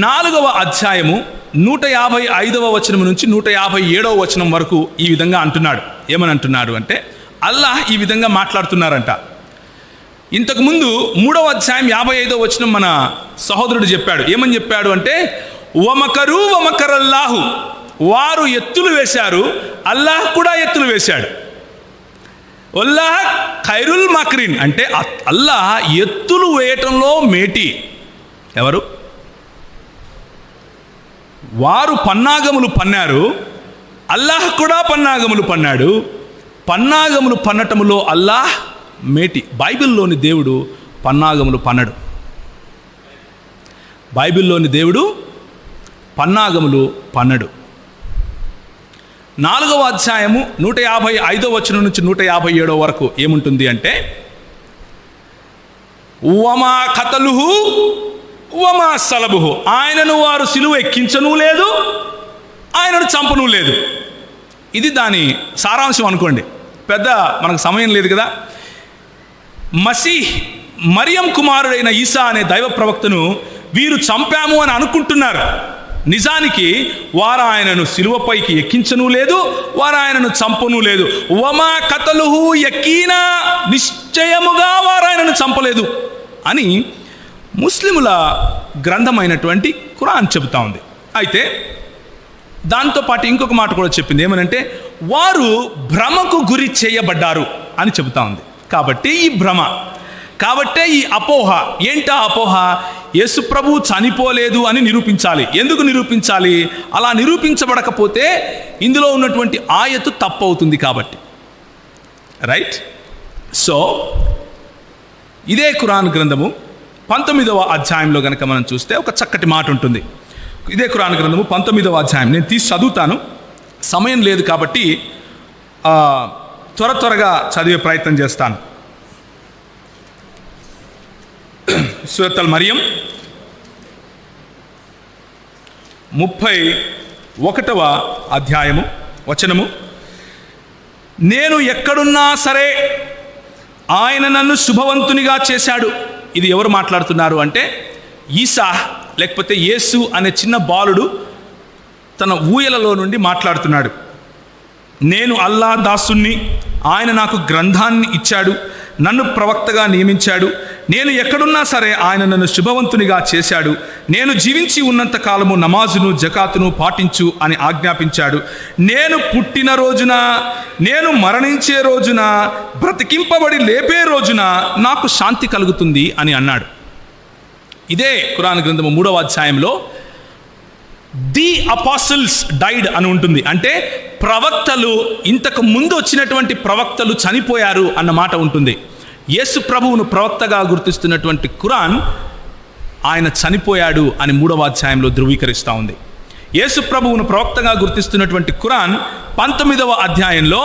4వ అధ్యాయము 155వ వచనం నుంచి 157వ వచనం వరకు ఈ విధంగా అంటున్నాడు. ఏమని అంటున్నాడు అంటే, అల్లాహ్ ఈ విధంగా మాట్లాడుతున్నారంట. ఇంతకుముందు 3వ అధ్యాయం 55వ వచనం మన సహోదరుడు చెప్పాడు. ఏమని చెప్పాడు అంటే, వమకరు వమకరల్లాహు, వారు ఎత్తులు వేశారు, అల్లాహ్ కూడా ఎత్తులు వేశాడు. అల్లాహ్ ఖైరుల్ మక్రిన్ అంటే అల్లాహ్ ఎత్తులు వేయటంలో మేటి. ఎవరు? వారు పన్నాగములు పన్నారు, అల్లాహ్ కూడా పన్నాగములు పన్నాడు. పన్నాగములు పన్నటములో అల్లాహ్ మేటి. బైబిల్లోని దేవుడు పన్నాగములు పన్నడు. బైబిల్లోని దేవుడు పన్నాగములు పన్నడు. 4వ అధ్యాయము 155వ వచనం నుంచి 157వ వరకు ఏముంటుంది అంటే, వమా ఖతలుహు వమా సలబుహు, ఆయనను వారు సిలువ ఎక్కించను లేదు, ఆయనను చంపను లేదు. ఇది దాని సారాంశం అనుకోండి. పెద్ద మనకు సమయం లేదు కదా. మసీహ్ మరియం కుమారుడైన ఈసా అనే దైవ ప్రవక్తను వీరు చంపాము అని అనుకుంటున్నారు. నిజానికి వారు ఆయనను సిలువపైకి ఎక్కించను లేదు, వారు ఆయనను చంపను లేదు. వమా కతలుహు యకీనా, నిశ్చయముగా వారు ఆయనను చంపలేదు అని ముస్లిముల గ్రంథమైనటువంటి ఖురాన్ చెబుతా ఉంది. అయితే దాంతోపాటు ఇంకొక మాట కూడా చెప్పింది. ఏమనంటే, వారు భ్రమకు గురి చేయబడ్డారు అని చెబుతా ఉంది. కాబట్టి ఈ భ్రమ, కాబట్టే ఈ అపోహ. ఏంటా అపోహ? యేసు ప్రభు చనిపోలేదు అని నిరూపించాలి. ఎందుకు నిరూపించాలి? అలా నిరూపించబడకపోతే ఇందులో ఉన్నటువంటి ఆయతు తప్పవుతుంది కాబట్టి. రైట్? సో ఇదే ఖురాన్ గ్రంథము 19వ అధ్యాయంలో కనుక మనం చూస్తే ఒక చక్కటి మాట ఉంటుంది. ఇదే ఖురాన్ గ్రంథము 19వ అధ్యాయం నేను తీసి చదువుతాను. సమయం లేదు కాబట్టి త్వరగా చదివే ప్రయత్నం చేస్తాను. సూరతుల్ మరియం 31వ అధ్యాయము వచనము, నేను ఎక్కడున్నా సరే ఆయన నన్ను శుభవంతునిగా చేశాడు. ఇది ఎవరు మాట్లాడుతున్నారు అంటే, ఈసా లేకపోతే యేసు అనే చిన్న బాలుడు తన ఊయలలో నుండి మాట్లాడుతున్నాడు. నేను అల్లా దాసుని, ఆయన నాకు గ్రంథాన్ని ఇచ్చాడు, నన్ను ప్రవక్తగా నియమించాడు. నేను ఎక్కడున్నా సరే ఆయన నన్ను శుభవంతునిగా చేశాడు. నేను జీవించి ఉన్నంత కాలము నమాజును జకాతును పాటించు అని ఆజ్ఞాపించాడు. నేను పుట్టిన రోజున, నేను మరణించే రోజున, బ్రతికింపబడి లేపే రోజున నాకు శాంతి కలుగుతుంది అని అన్నాడు. ఇదే ఖురాన్ గ్రంథము 3వ అధ్యాయంలో ది అపాసిల్స్ డైడ్ అని ఉంటుంది. అంటే ప్రవక్తలు, ఇంతకు ముందు వచ్చినటువంటి ప్రవక్తలు చనిపోయారు అన్న మాట ఉంటుంది. యేసు ప్రభువును ప్రవక్తగా గుర్తిస్తున్నటువంటి ఖురాన్ ఆయన చనిపోయాడు అని 3వ అధ్యాయంలో ధృవీకరిస్తూ ఉంది. యేసు ప్రభువును ప్రవక్తగా గుర్తిస్తున్నటువంటి ఖురాన్ 19వ అధ్యాయంలో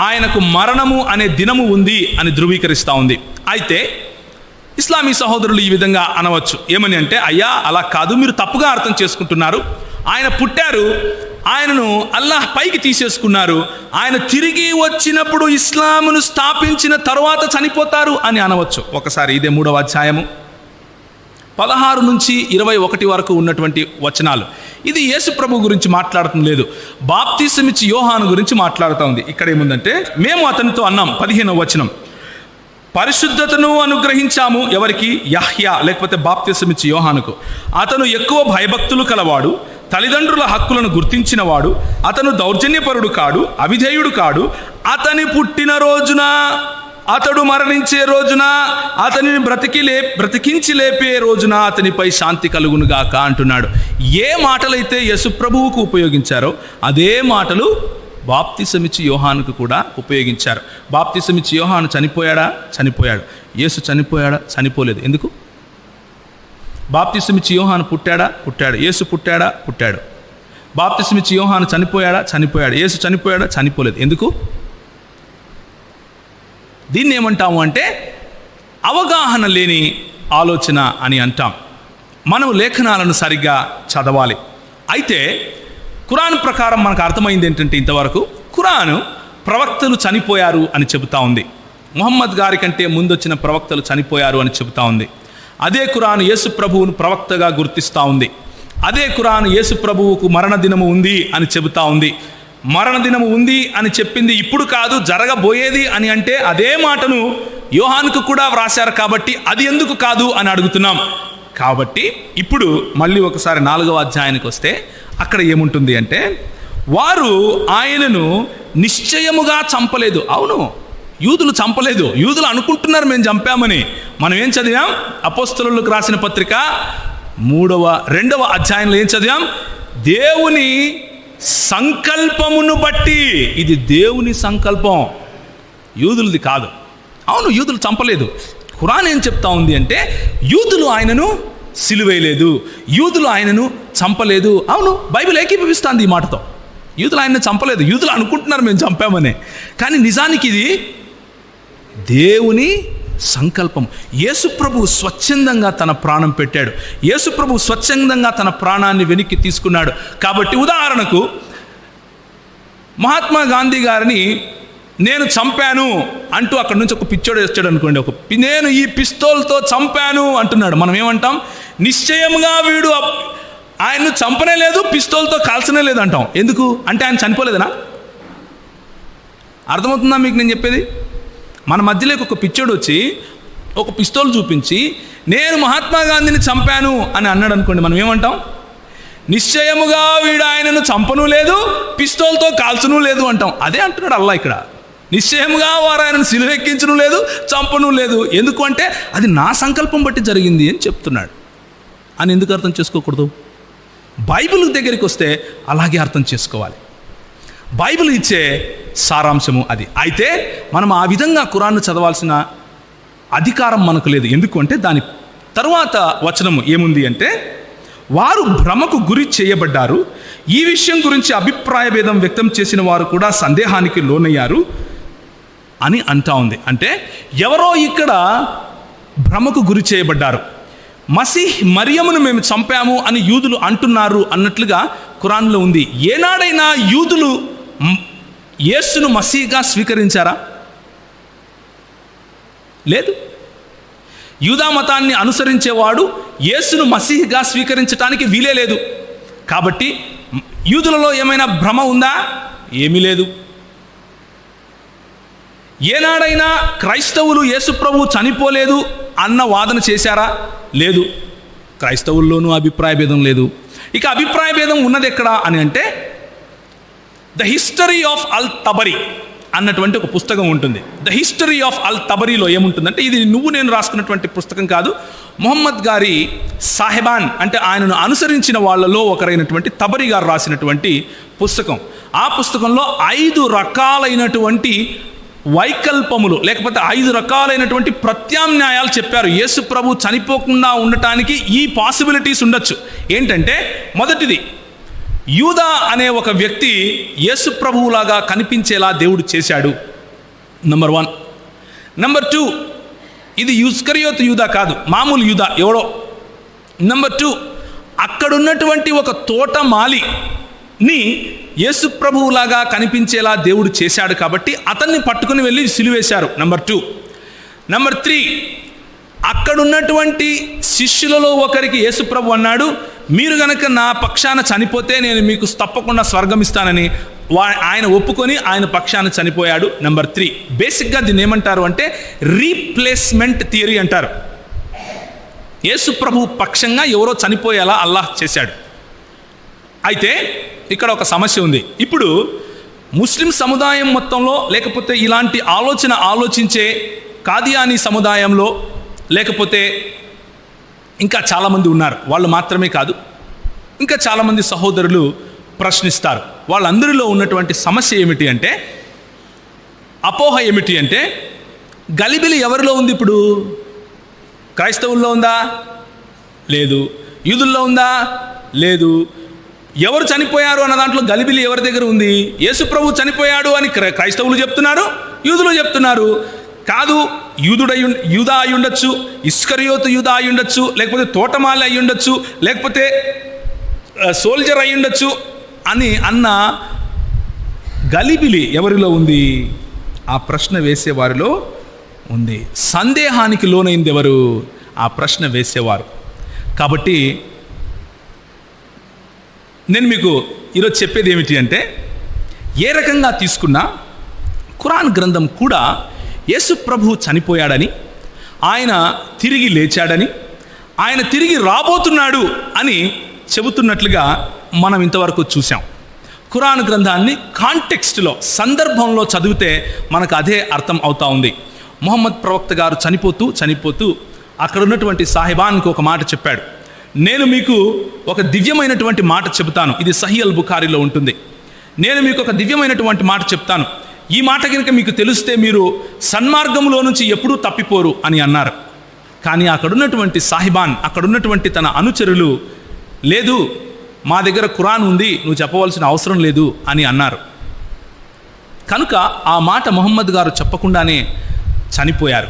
ఆయనకు మరణము అనే దినము ఉంది అని ధృవీకరిస్తూ ఉంది. అయితే ఇస్లామీ సహోదరులు ఈ విధంగా అనవచ్చు. ఏమని అంటే, అయ్యా అలా కాదు, మీరు తప్పుగా అర్థం చేసుకుంటున్నారు. ఆయన పుట్టారు, ఆయనను అల్లాహ్ పైకి తీసేసుకున్నారు, ఆయన తిరిగి వచ్చినప్పుడు ఇస్లామును స్థాపించిన తరువాత చనిపోతారు అని అనవచ్చు. ఒకసారి ఇదే 3వ అధ్యాయము 16 నుంచి 21 వరకు ఉన్నటువంటి వచనాలు. ఇది యేసు ప్రభు గురించి మాట్లాడటం లేదు, బాప్తిసమిచ్చి యోహాను గురించి మాట్లాడుతూ ఉంది. ఇక్కడ ఏముందంటే, మేము అతనితో అన్నాం, 15వ వచనం, పరిశుద్ధతను అనుగ్రహించాము. ఎవరికి? యహ్యా లేకపోతే బాప్తిసమిచ్చి యోహానుకు. అతను ఎక్కువ భయభక్తులు కలవాడు, తల్లిదండ్రుల హక్కులను గుర్తించినవాడు, అతను దౌర్జన్యపరుడు కాడు, అవిధేయుడు కాడు. అతని పుట్టిన రోజున, అతడు మరణించే రోజున, అతనిని బ్రతికించి లేపే రోజున అతనిపై శాంతి కలుగునుగాక అంటున్నాడు. ఏ మాటలైతే యేసు ప్రభువుకు ఉపయోగించారో అదే మాటలు బాప్తిసమిచ్చి యోహానుకు కూడా ఉపయోగించారు. బాప్తిసమిచ్చి యోహాను చనిపోయాడా? చనిపోయాడు. యేసు చనిపోయాడా? చనిపోలేదు. ఎందుకు? బాప్తిసమిచ్చి యోహాను పుట్టాడా? పుట్టాడు. యేసు పుట్టాడా? పుట్టాడు. బాప్తిసమిచ్చి యోహాను చనిపోయాడా? చనిపోయాడు. యేసు చనిపోయాడా? చనిపోలేదు. ఎందుకు? దీన్ని ఏమంటాము అంటే అవగాహన లేని ఆలోచన అని అంటాం. మనం లేఖనాలను సరిగ్గా చదవాలి. అయితే ఖురాన్ ప్రకారం మనకు అర్థమైంది ఏంటంటే, ఇంతవరకు ఖురాను ప్రవక్తలు చనిపోయారు అని చెబుతా ఉంది. ముహమ్మద్ గారి కంటే ముందు వచ్చిన ప్రవక్తలు చనిపోయారు అని చెబుతా ఉంది. అదే ఖురాను యేసు ప్రభువును ప్రవక్తగా గుర్తిస్తూ ఉంది. అదే ఖురాను యేసు ప్రభువుకు మరణదినము ఉంది అని చెబుతా ఉంది. మరణదినము ఉంది అని చెప్పింది ఇప్పుడు కాదు, జరగబోయేది అని అంటే అదే మాటను యోహానుకు కూడా వ్రాశారు కాబట్టి అది ఎందుకు కాదు అని అడుగుతున్నాం. కాబట్టి ఇప్పుడు మళ్ళీ ఒకసారి 4వ అధ్యాయానికి వస్తే అక్కడ ఏముంటుంది అంటే, వారు ఆయనను నిశ్చయముగా చంపలేదు. అవును, యూదులు చంపలేదు. యూదులు అనుకుంటున్నారు మేము చంపామని. మనం ఏం చదివాం? అపోస్తలులకు రాసిన పత్రిక 2వ అధ్యాయంలో ఏం చదివాం? దేవుని సంకల్పమును బట్టి. ఇది దేవుని సంకల్పం, యూదులది కాదు. అవును, యూదులు చంపలేదు. ఖురాన్ ఏం చెప్తా ఉంది అంటే, యూదులు ఆయనను సిలువేయలేదు, యూదులు ఆయనను చంపలేదు. అవును, బైబిల్ ఏకీభవిస్తుంది ఈ మాటతో. యూదులు ఆయనను చంపలేదు. యూదులు అనుకుంటున్నారు మేము చంపామని, కానీ నిజానికి ఇది దేవుని సంకల్పం. యేసుప్రభు స్వచ్ఛందంగా తన ప్రాణం పెట్టాడు. యేసుప్రభు స్వచ్ఛందంగా తన ప్రాణాన్ని వెనక్కి తీసుకున్నాడు. కాబట్టి ఉదాహరణకు మహాత్మా గాంధీ గారిని నేను చంపాను అంటూ అక్కడ నుంచి ఒక పిచ్చోడు వచ్చాడు అనుకోండి, నేను ఈ పిస్తోల్తో చంపాను అంటున్నాడు. మనం ఏమంటాం? నిశ్చయంగా వీడు ఆయన్ను చంపనే లేదు, పిస్తోల్తో కాల్చనే లేదు అంటాం. ఎందుకు అంటే ఆయన చనిపోలేదనా? అర్థమవుతుందా మీకు నేను చెప్పేది? మన మధ్యలోకి ఒక పిచ్చోడు వచ్చి ఒక పిస్తోల్ చూపించి నేను మహాత్మా గాంధీని చంపాను అని అన్నాడు అనుకోండి, మనం ఏమంటాం? నిశ్చయముగా వీడు ఆయనను చంపను లేదు, పిస్తోల్తో కాల్చను లేదు అంటాం. అదే అంటున్నాడు అల్లా ఇక్కడ. నిశ్చయముగా వారు ఆయనను సిలువెక్కించను లేదు, చంపను లేదు. ఎందుకు అంటే అది నా సంకల్పం బట్టి జరిగింది అని చెప్తున్నాడు. అని ఎందుకు అర్థం చేసుకోకూడదు? బైబిల్ దగ్గరికి వస్తే అలాగే అర్థం చేసుకోవాలి. బైబిల్ ఇచ్చే సారాంశము అది. అయితే మనం ఆ విధంగా ఖురాన్ను చదవాల్సిన అధికారం మనకు లేదు. ఎందుకు అంటే దాని తరువాత వచనము ఏముంది అంటే, వారు భ్రమకు గురి చేయబడ్డారు, ఈ విషయం గురించి అభిప్రాయ భేదం వ్యక్తం చేసిన వారు కూడా సందేహానికి లోనయ్యారు అని అంటా ఉంది. అంటే ఎవరో ఇక్కడ భ్రమకు గురి చేయబడ్డారు. మసీహ్ మరియమును మేము చంపాము అని యూదులు అంటున్నారు అన్నట్లుగా ఖురాన్లో ఉంది. ఏనాడైనా యూదులు యేసును మసీహ్గా స్వీకరించారా? లేదు. యూదా మతాన్ని అనుసరించేవాడు యేసును మసీహ్గా స్వీకరించడానికి వీలే లేదు. కాబట్టి యూదులలో ఏమైనా భ్రమ ఉందా? ఏమీ లేదు. ఏనాడైనా క్రైస్తవులు యేసుప్రభు చనిపోలేదు అన్న వాదన చేశారా? లేదు. క్రైస్తవుల్లోనూ అభిప్రాయ భేదం లేదు. ఇక అభిప్రాయ భేదం ఉన్నది ఎక్కడ అని అంటే, ద హిస్టరీ ఆఫ్ అల్ తబరీ అన్నటువంటి ఒక పుస్తకం ఉంటుంది. ద హిస్టరీ ఆఫ్ అల్ తబరీలో ఏముంటుందంటే, ఇది నేను రాసుకున్నటువంటి పుస్తకం కాదు, మొహమ్మద్ గారి సాహెబాన్ అంటే ఆయనను అనుసరించిన వాళ్ళలో ఒకరైనటువంటి తబరీ గారు రాసినటువంటి పుస్తకం. ఆ పుస్తకంలో 5 రకాలైనటువంటి వైకల్పములు లేకపోతే 5 రకాలైనటువంటి ప్రత్యామ్నాయాలు చెప్పారు. యేసు ప్రభు చనిపోకుండా ఉండటానికి ఈ పాసిబిలిటీస్ ఉండొచ్చు. ఏంటంటే, మొదటిది, యూదా అనే ఒక వ్యక్తి యేసు ప్రభువులాగా కనిపించేలా దేవుడు చేశాడు. నంబర్ 1. నంబర్ 2, ఇది ఇస్కరియోతు యూదా కాదు, మామూలు యూదా ఎవడో. నంబర్ 2, అక్కడున్నటువంటి ఒక తోటమాలిని యేసు ప్రభువులాగా కనిపించేలా దేవుడు చేశాడు కాబట్టి అతన్ని పట్టుకుని వెళ్ళి సిలువేశారు. నంబర్ 2. నంబర్ 3, అక్కడున్నటువంటి శిష్యులలో ఒకరికి యేసు ప్రభు అన్నాడు, మీరు గనక నా పక్షాన చనిపోతే నేను మీకు తప్పకుండా స్వర్గం ఇస్తానని. ఆయన ఒప్పుకొని ఆయన పక్షాన చనిపోయాడు. నంబర్ 3. బేసిక్గా దీన్ని ఏమంటారు అంటే రీప్లేస్మెంట్ థియరీ అంటారు. యేసు ప్రభు పక్షంగా ఎవరో చనిపోయేలా అల్లాహ్ చేశాడు. అయితే ఇక్కడ ఒక సమస్య ఉంది. ఇప్పుడు ముస్లిం సముదాయం మొత్తంలో లేకపోతే ఇలాంటి ఆలోచించే కాదియానీ సముదాయంలో లేకపోతే ఇంకా చాలామంది ఉన్నారు. వాళ్ళు మాత్రమే కాదు, ఇంకా చాలామంది సహోదరులు ప్రశ్నిస్తారు. వాళ్ళందరిలో ఉన్నటువంటి సమస్య ఏమిటి అంటే, అపోహ ఏమిటి అంటే, గలిబిలి ఎవరిలో ఉంది? ఇప్పుడు క్రైస్తవుల్లో ఉందా? లేదు. యూదుల్లో ఉందా? లేదు. ఎవరు చనిపోయారు అన్న దాంట్లో గలిబిలి ఎవరి దగ్గర ఉంది? యేసు ప్రభు చనిపోయాడు అని క్రైస్తవులు చెప్తున్నారు, యూదులు చెప్తున్నారు. కాదు, యూదా అయి ఉండొచ్చు, ఇస్కరియోతు యూదా అయి ఉండొచ్చు, లేకపోతే తోటమాలి అయి ఉండొచ్చు, లేకపోతే సోల్జర్ అయి ఉండొచ్చు అని అన్న గలిబిలి ఎవరిలో ఉంది? ఆ ప్రశ్న వేసేవారిలో ఉంది. సందేహానికి లోనైంది ఎవరు? ఆ ప్రశ్న వేసేవారు. కాబట్టి నేను మీకు ఈరోజు చెప్పేది ఏమిటి అంటే, ఏ రకంగా తీసుకున్నా ఖురాన్ గ్రంథం కూడా యేసు ప్రభు చనిపోయాడని, ఆయన తిరిగి లేచాడని, ఆయన తిరిగి రాబోతున్నాడు అని చెబుతున్నట్లుగా మనం ఇంతవరకు చూసాం. ఖురాన్ గ్రంథాన్ని కాంటెక్స్ట్లో, సందర్భంలో చదివితే మనకు అదే అర్థం అవుతా ఉంది. ముహమ్మద్ ప్రవక్త గారు చనిపోతూ అక్కడ ఉన్నటువంటి సాహిబాన్కి ఒక మాట చెప్పాడు. నేను మీకు ఒక దివ్యమైనటువంటి మాట చెబుతాను, ఇది సహీ అల్ బుఖారీలో ఉంటుంది. నేను మీకు ఒక దివ్యమైనటువంటి మాట చెప్తాను, ఈ మాట కనుక మీకు తెలిస్తే మీరు సన్మార్గంలో నుంచి ఎప్పుడూ తప్పిపోరు అని అన్నారు. కానీ అక్కడున్నటువంటి సాహిబాన్, అక్కడున్నటువంటి తన అనుచరులు, లేదు మా దగ్గర ఖురాన్ ఉంది, నువ్వు చెప్పవలసిన అవసరం లేదు అని అన్నారు. కనుక ఆ మాట ముహమ్మద్ గారు చెప్పకుండానే చనిపోయారు.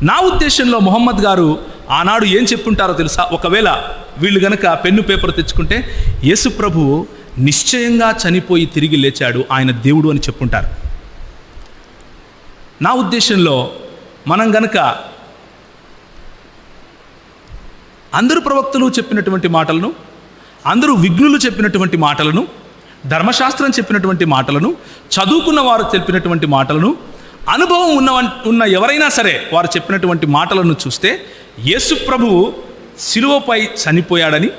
నా ఉద్దేశంలో ముహమ్మద్ గారు ఆనాడు ఏం చెప్పుంటారో తెలుసా? ఒకవేళ వీళ్ళు గనక పెన్ను పేపర్ తెచ్చుకుంటే, యేసు ప్రభువు నిశ్చయంగా చనిపోయి తిరిగి లేచాడు, ఆయన దేవుడు అని చెప్పుంటారు. నా ఉద్దేశంలో మనం గనక అందరు ప్రవక్తలు చెప్పినటువంటి మాటలను, అందరూ విఘ్నులు చెప్పినటువంటి మాటలను, ధర్మశాస్త్రం చెప్పినటువంటి మాటలను, చదువుకున్న వారు చెప్పినటువంటి మాటలను, అనుభవం ఉన్న ఎవరైనా సరే వారు చెప్పినటువంటి మాటలను చూస్తే, యేసు ప్రభువు శిలువపై చనిపోయాడని,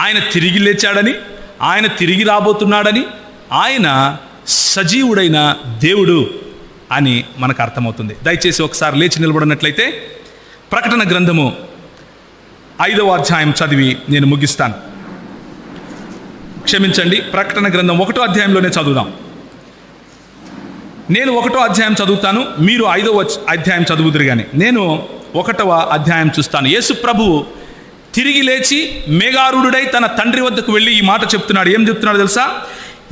ఆయన తిరిగి లేచాడని, ఆయన తిరిగి రాబోతున్నాడని, ఆయన సజీవుడైన దేవుడు అని మనకు అర్థమవుతుంది. దయచేసి ఒకసారి లేచి నిలబడినట్లయితే ప్రకటన గ్రంథము 5వ అధ్యాయం చదివి నేను ముగిస్తాను. క్షమించండి, ప్రకటన గ్రంథం 1వ అధ్యాయంలోనే చదువుదాం. నేను 1వ అధ్యాయం చదువుతాను, మీరు 5వ అధ్యాయం చదువుదురు కానీ నేను 1వ అధ్యాయం చూస్తాను. యేసు ప్రభువు తిరిగి లేచి మేఘారూఢుడై తన తండ్రి వద్దకు వెళ్ళి ఈ మాట చెప్తున్నాడు. ఏం చెప్తున్నాడు తెలుసా?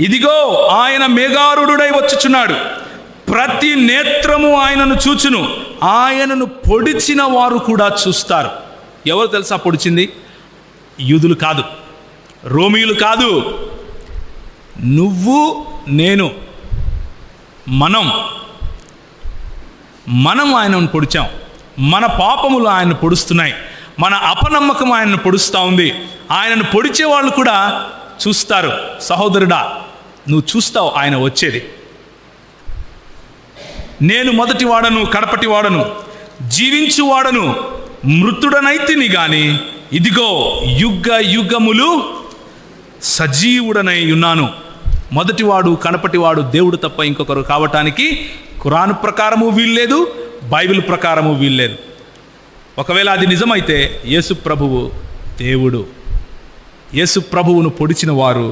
ఇదిగో ఆయన మేఘారూఢుడై వచ్చుచున్నాడు, ప్రతి నేత్రము ఆయనను చూచును, ఆయనను పొడిచిన వారు కూడా చూస్తారు. ఎవరు తెలుసా పొడిచింది? యూదులు కాదు, రోమీయులు కాదు, నువ్వు నేను, మనం ఆయనను పొడిచాం. మన పాపములు ఆయనను పొడుస్తున్నాయి, మన అపనమ్మకం ఆయనను పొడుస్తూ ఉంది. ఆయనను పొడిచే వాళ్ళు కూడా చూస్తారు. సహోదరుడా, నువ్వు చూస్తావు ఆయన వచ్చేది. నేను మొదటి వాడను, కడపటి వాడను, జీవించువాడను, మృతుడనైతిని గాని ఇదిగో యుగ యుగములు సజీవుడనై ఉన్నాను. మొదటివాడు, కడపటివాడు దేవుడు తప్ప ఇంకొకరు కావటానికి ఖురాన్ ప్రకారము వీల్లేదు, బైబిల్ ప్రకారము వీల్లేదు. ఒకవేళ అది నిజమైతే యేసు ప్రభువు దేవుడు. యేసు ప్రభువును పొడిచిన వారు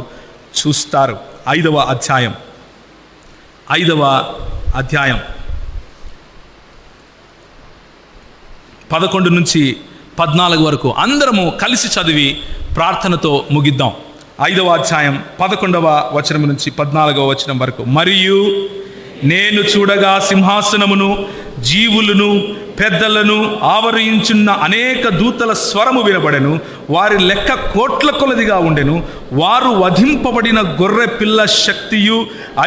చూస్తారు. 5వ అధ్యాయం 11 నుంచి 14 వరకు అందరము కలిసి చదివి ప్రార్థనతో ముగిద్దాం. 5వ అధ్యాయం 11వ వచనం నుంచి 14వ వచనం వరకు. మరియు నేను చూడగా సింహాసనమును, జీవులను, పెద్దలను ఆవరించున్న అనేక దూతల స్వరము వినబడెను. వారి లెక్క కోట్ల కొలదిగా ఉండెను. వారు వధింపబడిన గొర్రె పిల్ల శక్తియు,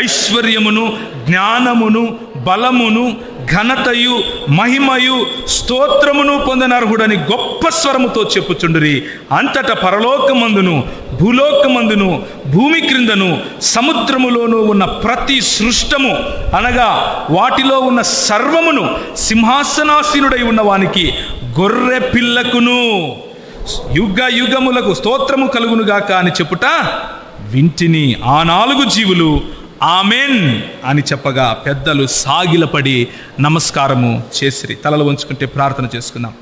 ఐశ్వర్యమును, జ్ఞానమును, బలమును, ఘనతయు, మహిమయు, స్తోత్రమును పొందనర్హుడని గొప్ప స్వరముతో చెప్పుచుండిరి. అంతటా పరలోకమందును, భూలోకమందును, భూమి క్రిందను, సముద్రములోనూ ఉన్న ప్రతి సృష్టము అనగా వాటిలో ఉన్న సర్వమును సింహాసనాసీనుడై ఉన్నవానికి, గొర్రె పిల్లకును యుగ యుగములకు స్తోత్రము కలుగునుగాక అని చెప్పుట వింటిని. ఆ 4 జీవులు ఆమెన్ అని చెప్పగా పెద్దలు సాగిలపడి నమస్కారము చేసిరి. తలలు వంచుకుంటే ప్రార్థన చేసుకుందాం.